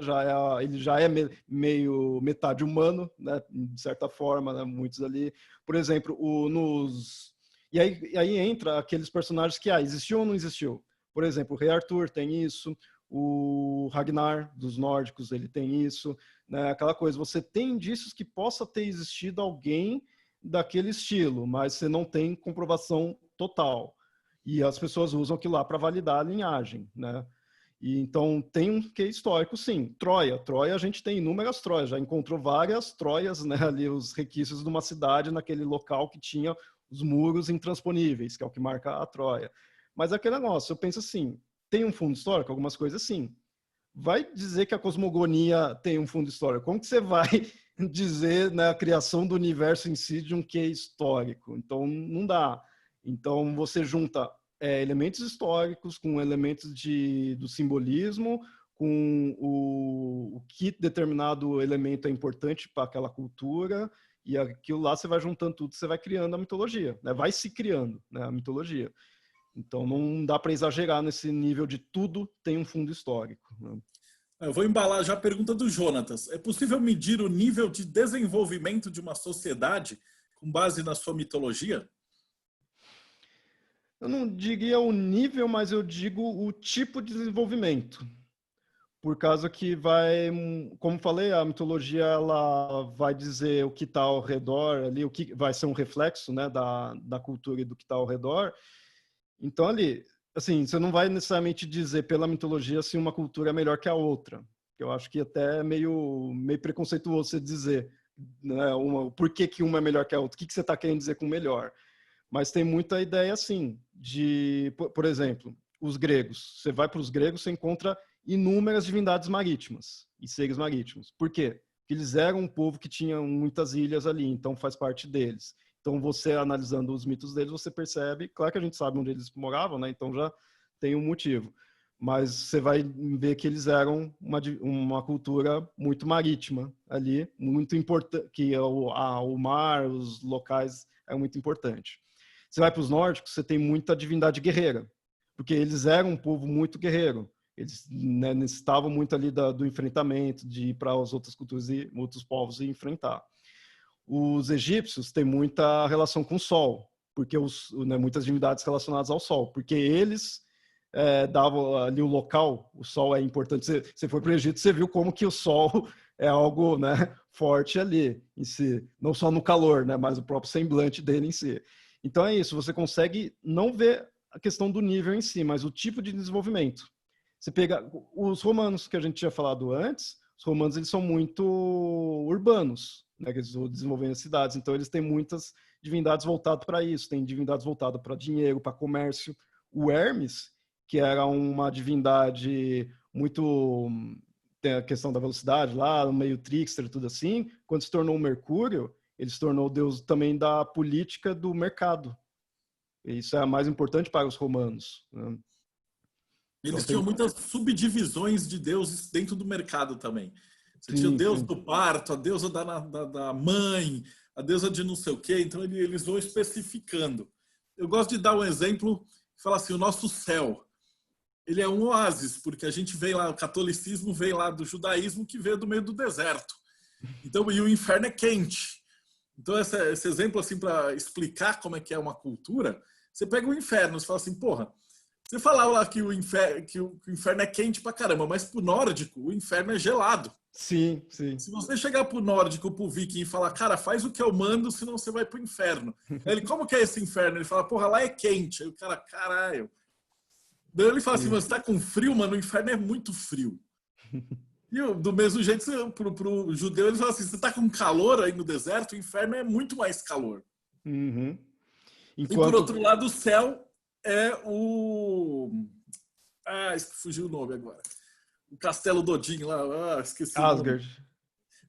Ele já é meio metade humano, né? De certa forma, né? Muitos ali, por exemplo, e aí entra aqueles personagens que existiu ou não existiu. Por exemplo, o Rei Arthur tem isso, o Ragnar dos nórdicos ele tem isso, né? Aquela coisa, você tem indícios que possa ter existido alguém daquele estilo, mas você não tem comprovação total. E as pessoas usam aquilo lá para validar a linhagem, né? E então tem um quê histórico, sim. Troia, a gente tem inúmeras Troias, já encontrou várias Troias, né? Ali os requisitos de uma cidade naquele local que tinha os muros intransponíveis, que é o que marca a Troia. Mas aquele negócio, eu penso assim, tem um fundo histórico? Algumas coisas sim. Vai dizer que a cosmogonia tem um fundo histórico? Como que você vai dizer, né, a criação do universo em si de um quê histórico? Então, não dá. Então, você junta elementos históricos, com elementos do simbolismo, com o que determinado elemento é importante para aquela cultura, e aquilo lá você vai juntando tudo, você vai criando a mitologia, né? Vai se criando, né, a mitologia. Então não dá para exagerar nesse nível de tudo tem um fundo histórico, né? Eu vou embalar já a pergunta do Jonatas. É possível medir o nível de desenvolvimento de uma sociedade com base na sua mitologia? Eu não diria o nível, mas eu digo o tipo de desenvolvimento. Por causa que como falei, a mitologia ela vai dizer o que está ao redor ali, o que vai ser um reflexo, né, da cultura e do que está ao redor. Então ali, assim, você não vai necessariamente dizer pela mitologia se uma cultura é melhor que a outra. Eu acho que até é meio preconceituoso você dizer, né, por que uma é melhor que a outra, o que você está querendo dizer com melhor. Mas tem muita ideia, assim, por exemplo, os gregos. Você vai para os gregos, você encontra inúmeras divindades marítimas e seres marítimos. Por quê? Porque eles eram um povo que tinha muitas ilhas ali, então faz parte deles. Então você, analisando os mitos deles, você percebe, claro que a gente sabe onde eles moravam, né? Então já tem um motivo. Mas você vai ver que eles eram uma cultura muito marítima ali, muito importante, que o mar, os locais é muito importante. Você vai para os nórdicos, você tem muita divindade guerreira, porque eles eram um povo muito guerreiro. Eles, né, necessitavam muito ali do enfrentamento, de ir para as outras culturas e outros povos e enfrentar. Os egípcios têm muita relação com o sol, porque né, muitas divindades relacionadas ao sol, porque eles davam ali o local, o sol é importante. Você foi para o Egito, você viu como que o sol é algo, né, forte ali em si, não só no calor, né, mas o próprio semblante dele em si. Então é isso, você consegue não ver a questão do nível em si, mas o tipo de desenvolvimento. Você pega os romanos que a gente tinha falado antes, os romanos eles são muito urbanos, né, que eles desenvolvendo as cidades, então eles têm muitas divindades voltadas para isso, tem divindades voltadas para dinheiro, para comércio. O Hermes, que era uma divindade muito, tem a questão da velocidade lá, meio trickster, tudo assim, quando se tornou o Mercúrio, ele se tornou o deus também da política do mercado. E isso é mais importante para os romanos, né? Eles Então, tinham muitas subdivisões de deuses dentro do mercado também. Você tinha o sim, deus sim. do parto, a deusa da mãe, a deusa de não sei o quê. Então eles vão especificando. Eu gosto de dar um exemplo, falar assim, o nosso céu, ele é um oásis, porque a gente vem lá, o catolicismo vem lá do judaísmo que veio do meio do deserto. Então, e o inferno é quente. Então esse exemplo assim para explicar como é que é uma cultura, você pega o inferno, você fala assim, porra, você falava lá que o inferno é quente pra caramba, mas pro nórdico o inferno é gelado. Sim, sim. Se você chegar pro nórdico, pro viking e falar, cara, faz o que eu mando, senão você vai pro inferno. Aí ele, como que é esse inferno? Ele fala, porra, lá é quente. Aí o cara, caralho. Daí ele fala assim, Sim. você tá com frio, mano, o inferno é muito frio. E do mesmo jeito, pro judeu, ele fala assim, você tá com calor aí no deserto, o inferno é muito mais calor. Uhum. E por Enquanto outro lado, o céu é o... Ah, fugiu o nome agora. O Castelo Dodin lá, esqueci o nome. Asgard.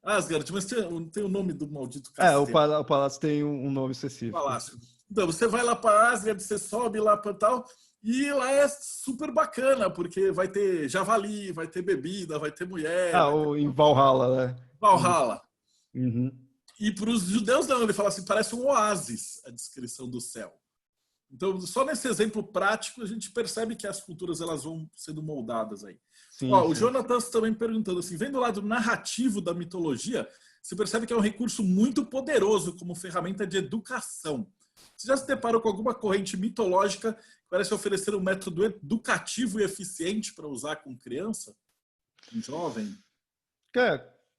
Asgard, mas tem o nome do maldito O castelo. palácio tem um nome específico. Palácio. Então, você vai lá para Asgard, você sobe lá para tal, e lá é super bacana, porque vai ter javali, vai ter bebida, vai ter mulher, vai ter Em Valhalla, né? Valhalla. Uhum. E para os judeus não, ele fala assim, parece um oásis a descrição do céu. Então, só nesse exemplo prático, a gente percebe que as culturas elas vão sendo moldadas aí. Sim, Ó, o sim. Jonatas também perguntando assim, vendo o lado narrativo da mitologia, você percebe que é um recurso muito poderoso como ferramenta de educação. Você já se deparou com alguma corrente mitológica que parece oferecer um método educativo e eficiente para usar com criança? Um jovem?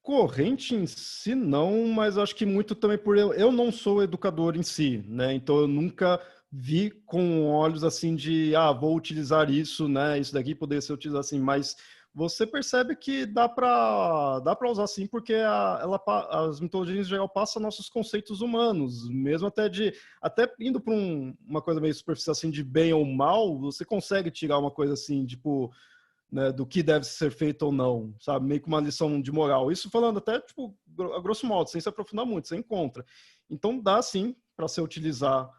Corrente em si não, mas acho que muito também por eu não sou educador em si, né? Então eu nunca vi com olhos assim de vou utilizar isso, né? Isso daqui poderia ser utilizado assim, mas você percebe que dá para usar sim, porque as mitologias em geral passam nossos conceitos humanos, mesmo até indo para uma coisa meio superficial assim de bem ou mal, você consegue tirar uma coisa assim, tipo, né, do que deve ser feito ou não, sabe? Meio que uma lição de moral. Isso falando até, tipo, a grosso modo, sem se aprofundar muito, você encontra. Então dá sim para você utilizar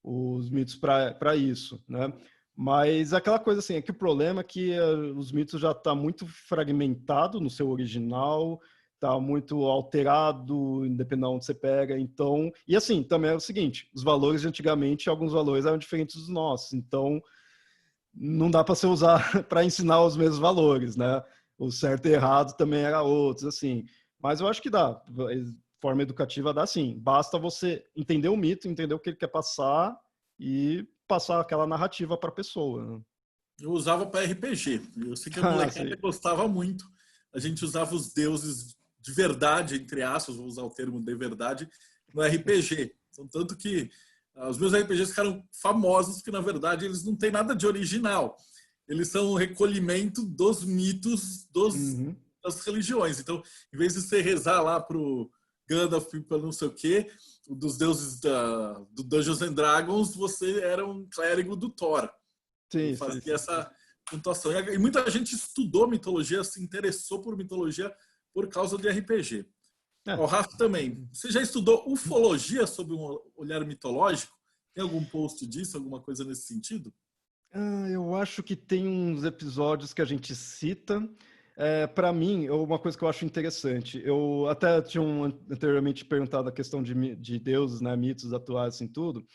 os mitos para isso, né? Mas aquela coisa assim, é que o problema é que os mitos já tá muito fragmentado no seu original, tá muito alterado, independente de onde você pega, então... E assim, também é o seguinte, os valores de antigamente, alguns valores eram diferentes dos nossos, então não dá para você usar para ensinar os mesmos valores, né? O certo e errado também era outros, assim. Mas eu acho que dá, forma educativa dá sim, basta você entender o mito, entender o que ele quer passar e passar aquela narrativa para a pessoa, né? Eu usava para RPG. Eu sei que a molecada gostava muito. A gente usava os deuses de verdade, entre aspas, vou usar o termo de verdade, no RPG. Então, tanto que os meus RPGs ficaram famosos, porque na verdade eles não têm nada de original. Eles são um recolhimento dos mitos das religiões. Então, em vez de você rezar lá pro Gandalf, para não sei o quê, dos deuses do Dungeons and Dragons, você era um clérigo do Thor. Sim, fazia essa pontuação. E muita gente estudou mitologia, se interessou por mitologia por causa de RPG. O Rafa também. Você já estudou ufologia sob um olhar mitológico? Tem algum post disso, alguma coisa nesse sentido? Eu acho que tem uns episódios que a gente cita. Para mim, uma coisa que eu acho interessante, eu até tinha anteriormente perguntado a questão de deuses, né, mitos atuais, assim, tudo.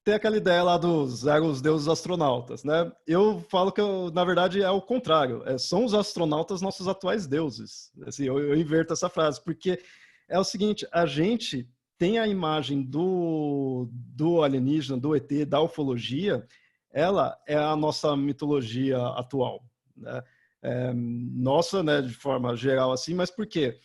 Tem aquela ideia lá dos os deuses astronautas, né? Eu falo que, na verdade, é o contrário. São os astronautas nossos atuais deuses. Assim, eu inverto essa frase, porque é o seguinte, a gente tem a imagem do alienígena, do ET, da ufologia, ela é a nossa mitologia atual, né? Nossa, né, de forma geral assim, mas por quê?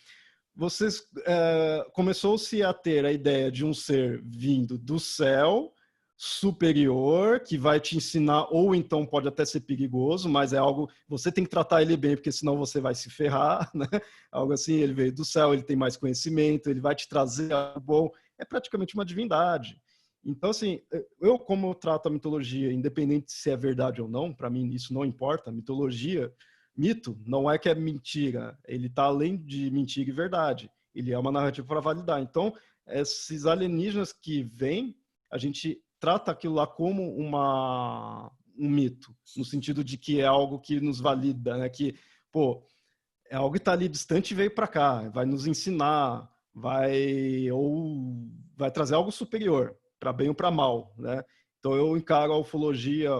Começou-se a ter a ideia de um ser vindo do céu, superior, que vai te ensinar, ou então pode até ser perigoso, mas é algo, você tem que tratar ele bem, porque senão você vai se ferrar, né? Algo assim, ele veio do céu, ele tem mais conhecimento, ele vai te trazer algo bom, é praticamente uma divindade. Então, assim, como eu trato a mitologia, independente se é verdade ou não, para mim isso não importa, mito não é que é mentira, ele está além de mentira e verdade, ele é uma narrativa para validar. Então, esses alienígenas que vêm, a gente trata aquilo lá como um mito, no sentido de que é algo que nos valida, né? Que, pô, é algo que está ali distante e veio para cá, vai nos ensinar, vai trazer algo superior, para bem ou para mal, né? Então eu encaro a ufologia,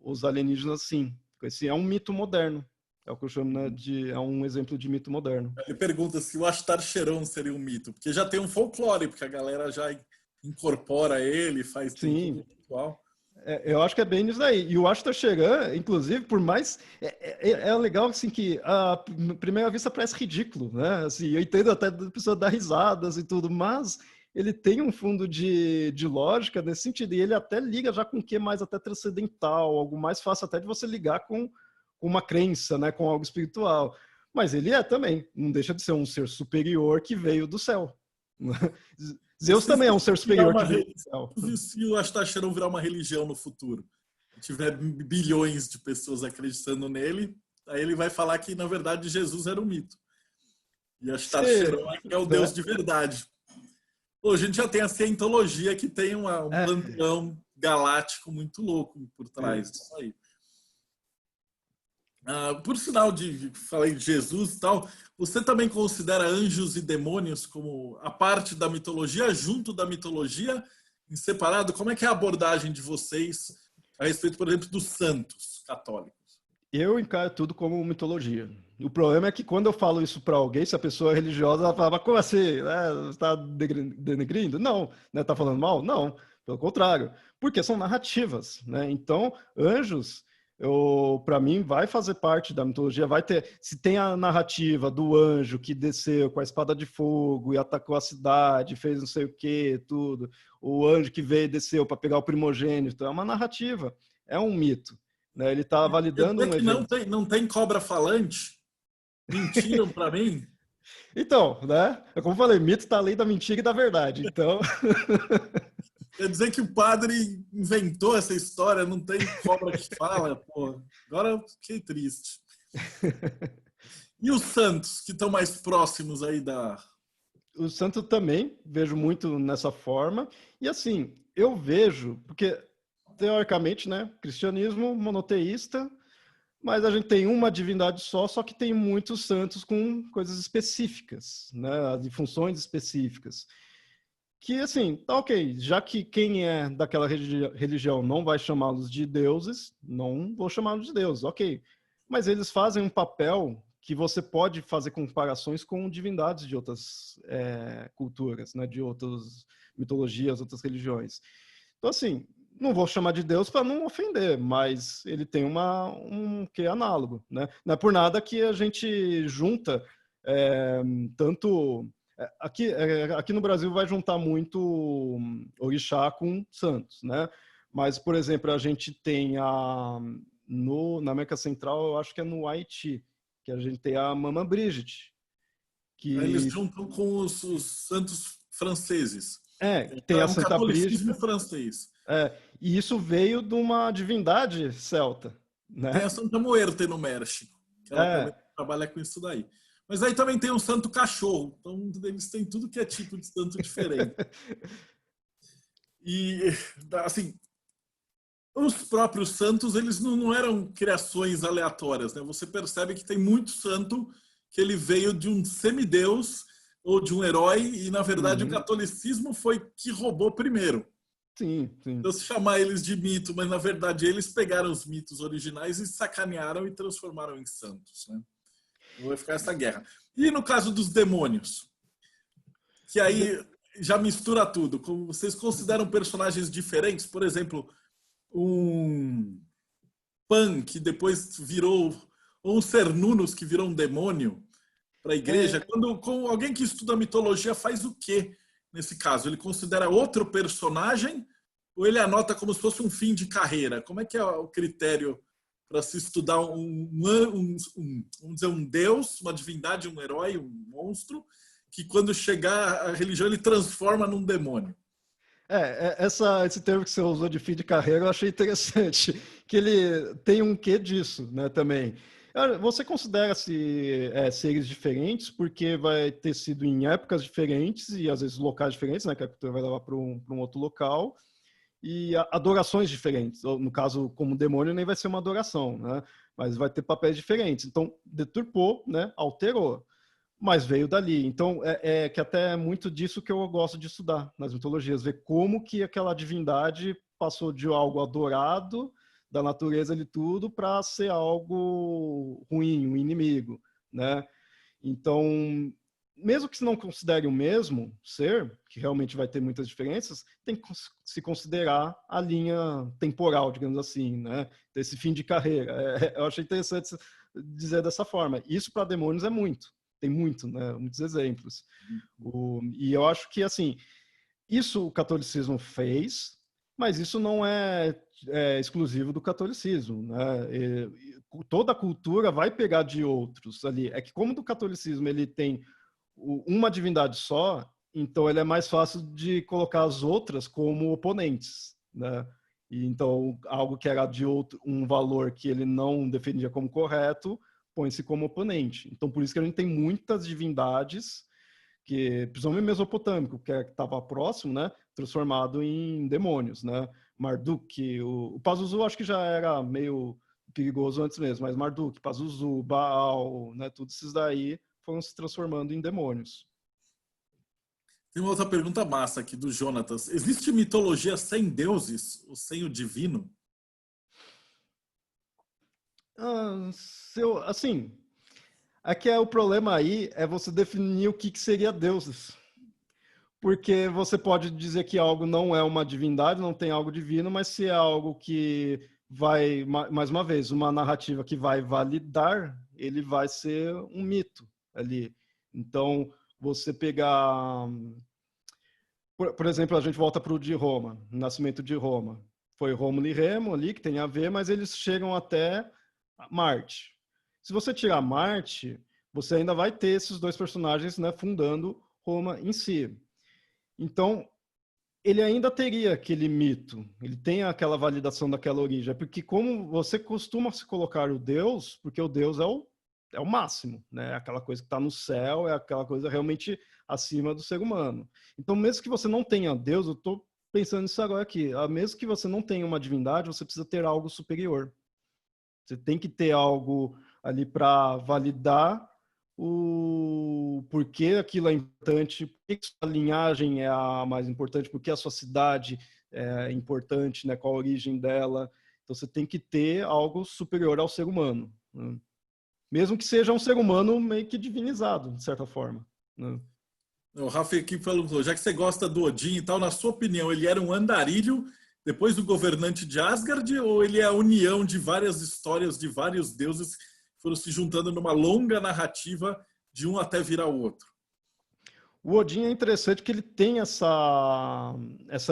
os alienígenas, sim. Esse é um mito moderno. É o que eu chamo, né, é um exemplo de mito moderno. Ele pergunta se o Ashtar Sheron seria um mito, porque já tem um folclore, porque a galera já incorpora ele, faz Sim. tudo ritual. Eu acho que é bem nisso daí. E o Ashtar Sheran, inclusive, por mais... É legal, assim, que a primeira vista parece ridículo, né? Assim, eu entendo até da pessoa dar risadas e tudo, mas ele tem um fundo de lógica nesse sentido. E ele até liga já com o que mais até transcendental, algo mais fácil até de você ligar com uma crença, né? Com algo espiritual. Mas ele também, não deixa de ser um ser superior que veio do céu. Zeus também é um ser superior que veio do céu. E se o Ashtar Sheron virar uma religião no futuro? Se tiver bilhões de pessoas acreditando nele, aí ele vai falar que, na verdade, Jesus era um mito. E Ashtar Sheron é o Deus de verdade. Pô, a gente já tem a cientologia, que tem um panteão galáctico muito louco por trás disso aí. Por sinal falei de Jesus e tal, você também considera anjos e demônios como a parte da mitologia, junto da mitologia, em separado? Como é que é a abordagem de vocês a respeito, por exemplo, dos santos católicos? Eu encaro tudo como mitologia. O problema é que quando eu falo isso para alguém, se a pessoa é religiosa, ela fala, como assim? Você está denegrindo? Não. Está falando mal? Não. Pelo contrário. Porque são narrativas, né? Então, anjos, para mim, vai fazer parte da mitologia. Vai ter, se tem a narrativa do anjo que desceu com a espada de fogo e atacou a cidade, fez não sei o que, tudo. O anjo que veio e desceu para pegar o primogênito. É uma narrativa. É um mito. Né? Ele está validando um evento. Não tem cobra falante? Mentiram para mim? Então, né? Como eu falei, mito está além da mentira e da verdade. Então, quer dizer que o padre inventou essa história, não tem cobra que fala, pô. Agora eu fiquei triste. E os santos, que estão mais próximos aí da o santo também, vejo muito nessa forma. E assim, eu vejo, porque teoricamente, né, cristianismo monoteísta, mas a gente tem uma divindade só que tem muitos santos com coisas específicas, né, de funções específicas. Que assim, tá ok, já que quem é daquela religião não vai chamá-los de deuses, não vou chamá-los de deuses, ok. Mas eles fazem um papel que você pode fazer comparações com divindades de outras culturas, né, de outras mitologias, outras religiões. Então, assim, não vou chamar de Deus para não ofender, mas ele tem um que é análogo, né? Não é por nada que a gente junta tanto aqui no Brasil vai juntar muito orixá com santos, né? Mas, por exemplo, a gente tem na América Central, eu acho que é no Haiti, que a gente tem a Mamã Brígide. Eles juntam com os santos franceses. Tem É a um Santa catolicismo Brígida. francês. E isso veio de uma divindade celta, Tem né? a Santa Muerte no México, que ela também trabalha com isso daí. Mas aí também tem o santo cachorro. Então, eles têm tudo que é tipo de santo diferente. E, assim, os próprios santos, eles não eram criações aleatórias, né? Você percebe que tem muito santo que ele veio de um semideus ou de um herói e, na verdade, o catolicismo foi que roubou primeiro. Sim, sim. Então, se chamar eles de mito, mas, na verdade, eles pegaram os mitos originais e sacanearam e transformaram em santos, né? Então, vai ficar essa guerra. E no caso dos demônios, que aí já mistura tudo. Como vocês consideram personagens diferentes? Por exemplo, um Pan, que depois virou, ou um Cernunnos, que virou um demônio para a igreja. Com alguém que estuda mitologia faz o quê nesse caso? Ele considera outro personagem ou ele anota como se fosse um fim de carreira? Como é que é o critério para se estudar vamos dizer, um deus, uma divindade, um herói, um monstro, que quando chegar a religião ele transforma num demônio? Esse termo que você usou de fim de carreira eu achei interessante, que ele tem um quê disso, né, também. Você considera seres diferentes porque vai ter sido em épocas diferentes e às vezes locais diferentes, né, que a cultura vai levar para um outro local, e adorações diferentes. No caso, como demônio, nem vai ser uma adoração, né, mas vai ter papéis diferentes. Então, deturpou, né, alterou. Mas veio dali. Então, que até é muito disso que eu gosto de estudar nas mitologias, ver como que aquela divindade passou de algo adorado da natureza de tudo para ser algo ruim, um inimigo, né? Então, mesmo que se não considere o mesmo ser, que realmente vai ter muitas diferenças, tem que se considerar a linha temporal, digamos assim, né? Desse fim de carreira. Eu achei interessante dizer dessa forma. Isso para demônios é muito. Tem muito, né? Muitos exemplos. E eu acho que, assim, isso o catolicismo fez, mas isso não é exclusivo do catolicismo, né? Toda a cultura vai pegar de outros ali. É que como do catolicismo ele tem uma divindade só, então ele é mais fácil de colocar as outras como oponentes, né? E então algo que era de um valor que ele não defendia como correto põe-se como oponente. Então, por isso que a gente tem muitas divindades, principalmente mesopotâmico, que estava próximo, né, transformado em demônios, né? Marduk, o Pazuzu acho que já era meio perigoso antes mesmo, mas Marduk, Pazuzu, Baal, né, todos esses daí foram se transformando em demônios. Tem uma outra pergunta massa aqui do Jonatas. Existe mitologia sem deuses ou sem o divino? Assim, aqui o problema aí é você definir o que seria deuses. Porque você pode dizer que algo não é uma divindade, não tem algo divino, mas se é algo que vai, mais uma vez, uma narrativa que vai validar, ele vai ser um mito ali. Então, você pegar... Por exemplo, a gente volta para o de Roma, o nascimento de Roma. Foi Rômulo e Remo ali, que tem a ver, mas eles chegam até Marte. Se você tirar Marte, você ainda vai ter esses dois personagens, né, fundando Roma em si. Então, ele ainda teria aquele mito, ele tem aquela validação daquela origem, porque como você costuma se colocar o Deus, porque o Deus é o é o máximo, né? Aquela coisa que está no céu, é aquela coisa realmente acima do ser humano. Então, mesmo que você não tenha Deus, eu estou pensando nisso agora aqui, mesmo que você não tenha uma divindade, você precisa ter algo superior. Você tem que ter algo ali para validar o porquê aquilo é importante, por que sua linhagem é a mais importante, por que a sua cidade é importante, né? Qual a origem dela. Então, você tem que ter algo superior ao ser humano, né? Mesmo que seja um ser humano meio que divinizado, de certa forma, né? O Rafa aqui falou, já que você gosta do Odin e tal, na sua opinião, ele era um andarilho depois do governante de Asgard, ou ele é a união de várias histórias de vários deuses que foram se juntando numa longa narrativa de um até virar o outro? O Odin é interessante que ele tem essa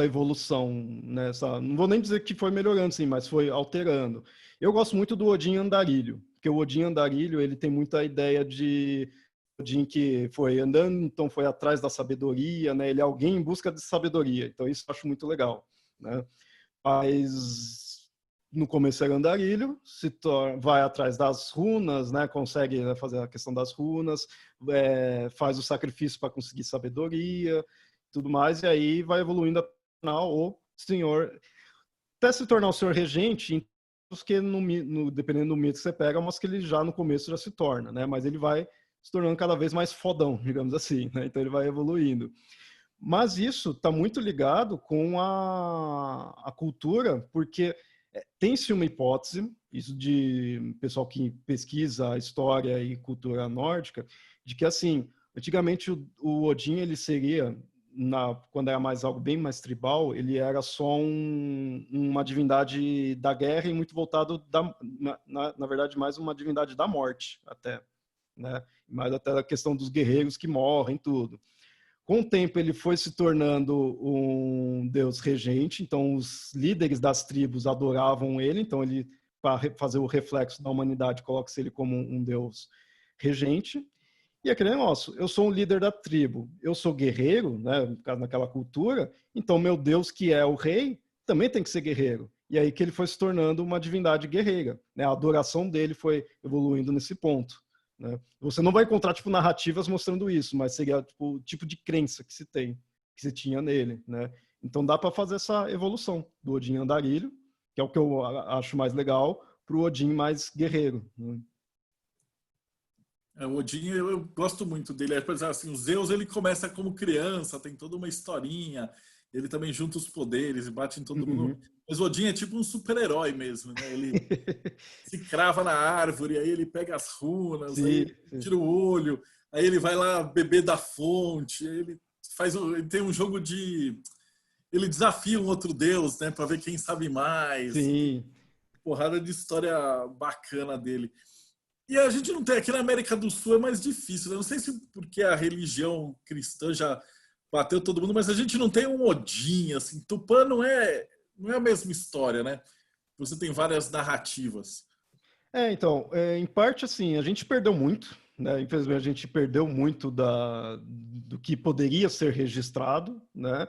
evolução, né? Não vou nem dizer que foi melhorando, sim, mas foi alterando. Eu gosto muito do Odin andarilho, porque o Odin andarilho ele tem muita ideia de Odin que foi andando, então foi atrás da sabedoria, né? Ele é alguém em busca de sabedoria, então isso eu acho muito legal, né? Mas no começo era andarilho, vai atrás das runas, né? Consegue, né, fazer a questão das runas, faz o sacrifício para conseguir sabedoria, tudo mais, e aí vai evoluindo até o senhor, até se tornar o senhor regente, que dependendo do mito que você pega, mas que ele já no começo já se torna, né? Mas ele vai se tornando cada vez mais fodão, digamos assim, né? Então ele vai evoluindo. Mas isso está muito ligado com a cultura, porque tem-se uma hipótese, isso de pessoal que pesquisa a história e cultura nórdica, de que, assim, antigamente o Odin, ele seria, quando era mais algo bem mais tribal, ele era só uma divindade da guerra e muito voltado, na verdade, mais uma divindade da morte, até, né? Mais até a questão dos guerreiros que morrem, tudo. Com o tempo, ele foi se tornando um deus regente, então os líderes das tribos adoravam ele, então ele, para fazer o reflexo da humanidade, coloca-se ele como um deus regente. E aquele negócio, eu sou um líder da tribo, eu sou guerreiro, né, naquela cultura, então meu deus, que é o rei, também tem que ser guerreiro. E aí que ele foi se tornando uma divindade guerreira, né? A adoração dele foi evoluindo nesse ponto, né? Você não vai encontrar tipo narrativas mostrando isso, mas seria tipo, o tipo de crença que se tem, que se tinha nele, né? Então dá para fazer essa evolução do Odin andarilho, que é o que eu acho mais legal, para o Odin mais guerreiro, né? O Odin, eu gosto muito dele. Assim, o Zeus, ele começa como criança, tem toda uma historinha, ele também junta os poderes e bate em todo mundo. Uhum. Mas o Odin é tipo um super-herói mesmo, né? Ele se crava na árvore, aí ele pega as runas, aí Sim, ele sim. tira o olho, aí ele vai lá beber da fonte, aí ele tem um jogo de... Ele desafia um outro deus, né? Para ver quem sabe mais. Tem Sim. porrada de história bacana dele. E a gente não tem, aqui na América do Sul é mais difícil, né? Não sei se porque a religião cristã já bateu todo mundo, mas a gente não tem um Odin, assim. Tupã não é a mesma história, né? Você tem várias narrativas. Então, em parte, assim, a gente perdeu muito, né? Infelizmente, a gente perdeu muito do que poderia ser registrado, né?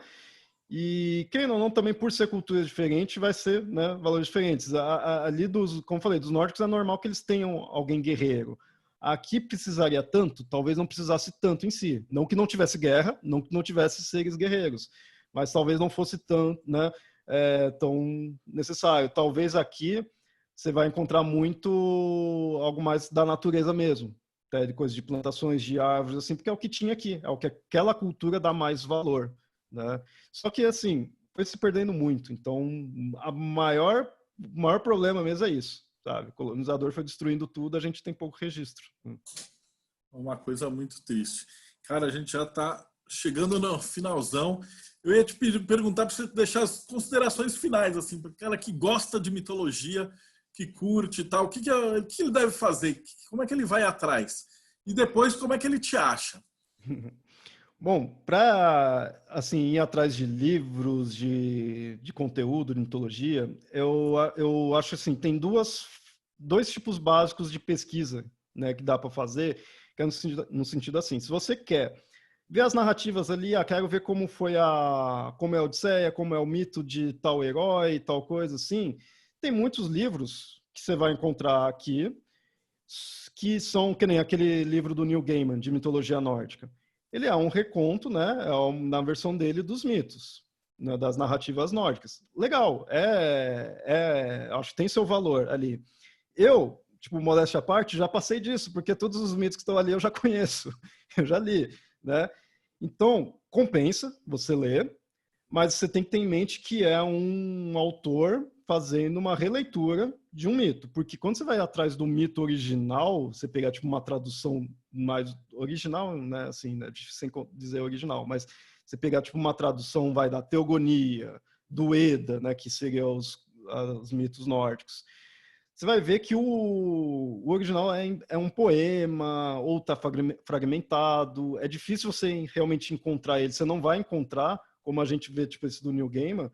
E, querendo ou não, também por ser cultura diferente, vai ser, né, valores diferentes. Ali, como eu falei, dos nórdicos é normal que eles tenham alguém guerreiro. Aqui precisaria tanto, talvez não precisasse tanto em si. Não que não tivesse guerra, não que não tivesse seres guerreiros, mas talvez não fosse tão, né, tão necessário. Talvez aqui você vai encontrar muito algo mais da natureza mesmo, né, de coisas de plantações de árvores, assim, porque é o que tinha aqui, é o que aquela cultura dá mais valor, né? Só que, assim, foi se perdendo muito. Então, o maior problema mesmo é isso, sabe? O colonizador foi destruindo tudo, a gente tem pouco registro. Uma coisa muito triste. Cara, a gente já está chegando no finalzão. Eu ia te perguntar para você deixar as considerações finais, assim, para o cara que gosta de mitologia, que curte e tal, o que ele deve fazer? Como é que ele vai atrás? E depois, como é que ele te acha? Bom, para assim ir atrás de livros de conteúdo de mitologia, eu acho assim, tem dois tipos básicos de pesquisa, né, que dá para fazer, que é no sentido assim, se você quer ver as narrativas ali, quero ver como é a Odisseia, como é o mito de tal herói, tal coisa assim, tem muitos livros que você vai encontrar aqui. que são que nem aquele livro do Neil Gaiman, de mitologia nórdica. Ele é um reconto, né, na versão dele, dos mitos, né, das narrativas nórdicas. Legal, acho que tem seu valor ali. Eu, tipo, modéstia à parte, já passei disso, porque todos os mitos que estão ali eu já conheço, eu já li, né? Então, compensa você ler, mas você tem que ter em mente que é um autor fazendo uma releitura de um mito, porque quando você vai atrás do mito original, você pegar tipo uma tradução mais original, né, assim, né, sem dizer original, mas você pegar tipo uma tradução vai da Teogonia, do Eda, né, que seriam os mitos nórdicos, você vai ver que o original é um poema, ou está fragmentado, é difícil você realmente encontrar ele, você não vai encontrar, como a gente vê, tipo, esse do Neil Gaiman,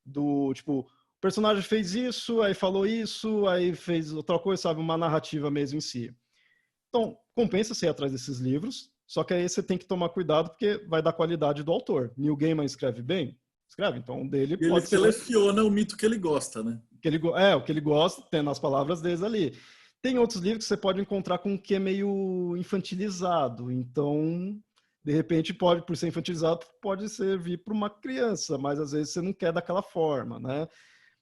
do, tipo, o personagem fez isso, aí falou isso, aí fez outra coisa, sabe, uma narrativa mesmo em si. Então, compensa você ir atrás desses livros, só que aí você tem que tomar cuidado, porque vai dar qualidade do autor. Neil Gaiman escreve bem? Escreve, então dele E ele pode ser seleciona o mito que ele gosta, né? o que ele gosta, tendo as palavras deles ali. Tem outros livros que você pode encontrar com o que é meio infantilizado. Então, de repente, pode, por ser infantilizado, pode servir para uma criança, mas às vezes você não quer daquela forma, né?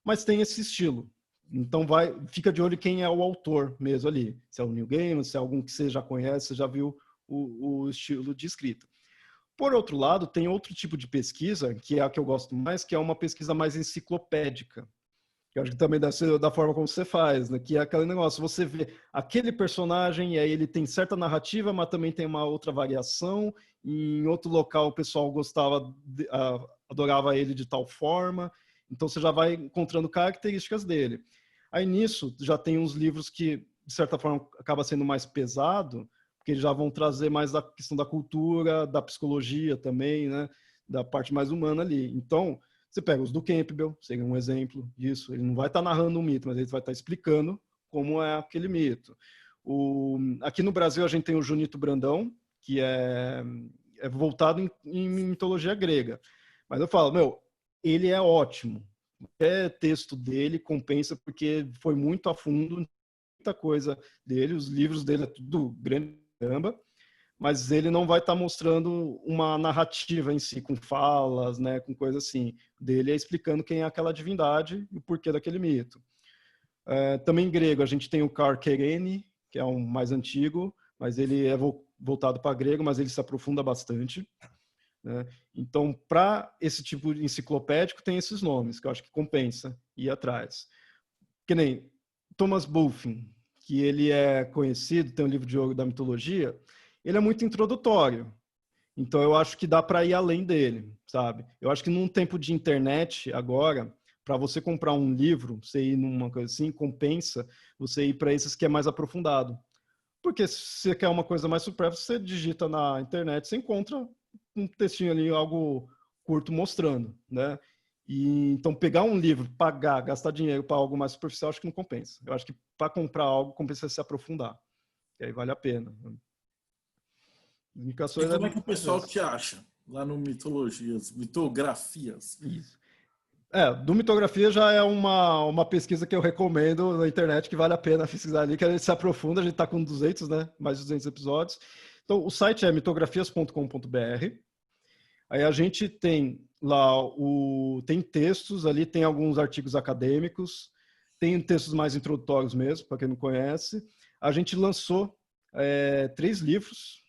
Mas tem esse estilo. Então, fica de olho quem é o autor mesmo ali. Se é o Neil Gaiman, se é algum que você já conhece, você já viu o estilo de escrita. Por outro lado, tem outro tipo de pesquisa, que é a que eu gosto mais, que é uma pesquisa mais enciclopédica. Que eu acho que também deve ser da forma como você faz, né? Que é aquele negócio, você vê aquele personagem e aí ele tem certa narrativa, mas também tem uma outra variação. E em outro local o pessoal adorava ele de tal forma. Então você já vai encontrando características dele. Aí nisso já tem uns livros que, de certa forma, acaba sendo mais pesado, porque eles já vão trazer mais a questão da cultura, da psicologia também, né? Da parte mais humana ali. Então, você pega os do Campbell, seria um exemplo disso. Ele não vai estar narrando um mito, mas ele vai estar explicando como é aquele mito. Aqui no Brasil a gente tem o Junito Brandão, que é voltado em mitologia grega. Mas eu falo, ele é ótimo. Qualquer texto dele compensa, porque foi muito a fundo, muita coisa dele. Os livros dele é tudo grande caramba, mas ele não vai estar mostrando uma narrativa em si, com falas, né, com coisa assim. Dele é explicando quem é aquela divindade e o porquê daquele mito. Também em grego, a gente tem o Karl Kerene, que é um mais antigo, mas ele é voltado para grego, mas ele se aprofunda bastante. Né? Então, para esse tipo de enciclopédico, tem esses nomes, que eu acho que compensa ir atrás. Que nem Thomas Bulfing, que ele é conhecido, tem um livro de ouro da mitologia, ele é muito introdutório. Então, eu acho que dá para ir além dele, sabe? Eu acho que num tempo de internet, agora, para você comprar um livro, você ir numa coisa assim, compensa você ir para esses que é mais aprofundado. Porque se você quer uma coisa mais supérflua, você digita na internet, você encontra um textinho ali, algo curto mostrando, né? E, então, pegar um livro, pagar, gastar dinheiro para algo mais superficial, acho que não compensa. Eu acho que para comprar algo, compensa se aprofundar. E aí vale a pena. E Indicações como é que o mais pessoal essas. te acha lá no Mitologias, Mitografias? Isso. Do Mitografia já é uma pesquisa que eu recomendo na internet, que vale a pena pesquisar ali, que a gente se aprofunda, a gente está com 200, né? Mais de 200 episódios. Então, o site é mitografias.com.br. Aí a gente tem lá, tem textos ali, tem alguns artigos acadêmicos, tem textos mais introdutórios mesmo, para quem não conhece. A gente lançou 3 livros.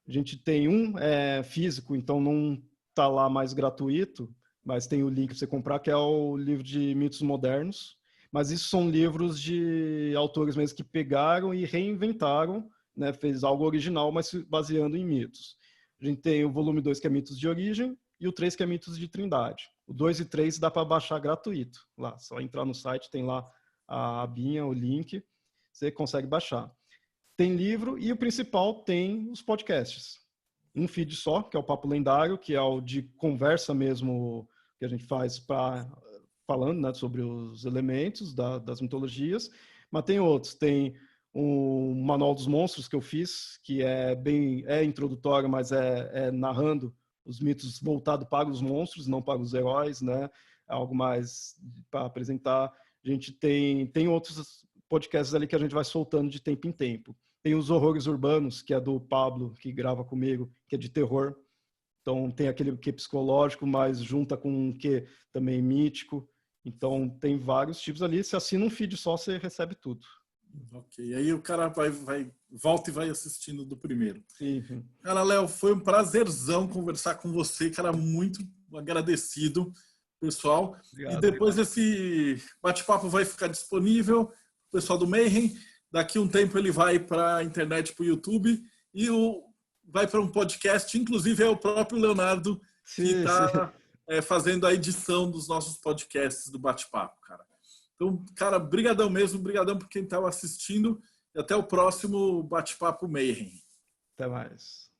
A gente tem um físico, então não está lá mais gratuito, mas tem o link para você comprar, que é o livro de mitos modernos. Mas isso são livros de autores mesmo que pegaram e reinventaram, né, fez algo original, mas baseando em mitos. A gente tem o volume 2, que é mitos de origem, e o 3, que é mitos de trindade. O 2 e 3 dá para baixar gratuito. Lá, só entrar no site, tem lá a abinha, o link, você consegue baixar. Tem livro e o principal tem os podcasts. Um feed só, que é o Papo Lendário, que é o de conversa mesmo que a gente faz falando, né, sobre os elementos das mitologias, mas tem outros. Tem o Manual dos Monstros que eu fiz, que é introdutório, mas é narrando os mitos voltado para os monstros, não para os heróis, né? É algo mais para apresentar. A gente tem outros podcasts ali que a gente vai soltando de tempo em tempo. Tem os Horrores Urbanos, que é do Pablo, que grava comigo, que é de terror. Então tem aquele que é psicológico, mas junta com um que também mítico. Então tem vários tipos ali. Se assina um feed só, você recebe tudo. Ok, aí o cara volta e vai assistindo do primeiro. Sim. Cara, Léo, foi um prazerzão conversar com você, cara, muito agradecido, pessoal. Obrigado. E depois esse bate-papo vai ficar disponível, pessoal do Mayhem. Daqui um tempo ele vai para a internet, para o YouTube, e vai para um podcast, inclusive é o próprio Leonardo que está fazendo a edição dos nossos podcasts do bate-papo, cara. Então, cara, brigadão mesmo, brigadão por quem estava assistindo, e até o próximo Bate-Papo Mayhem. Até mais.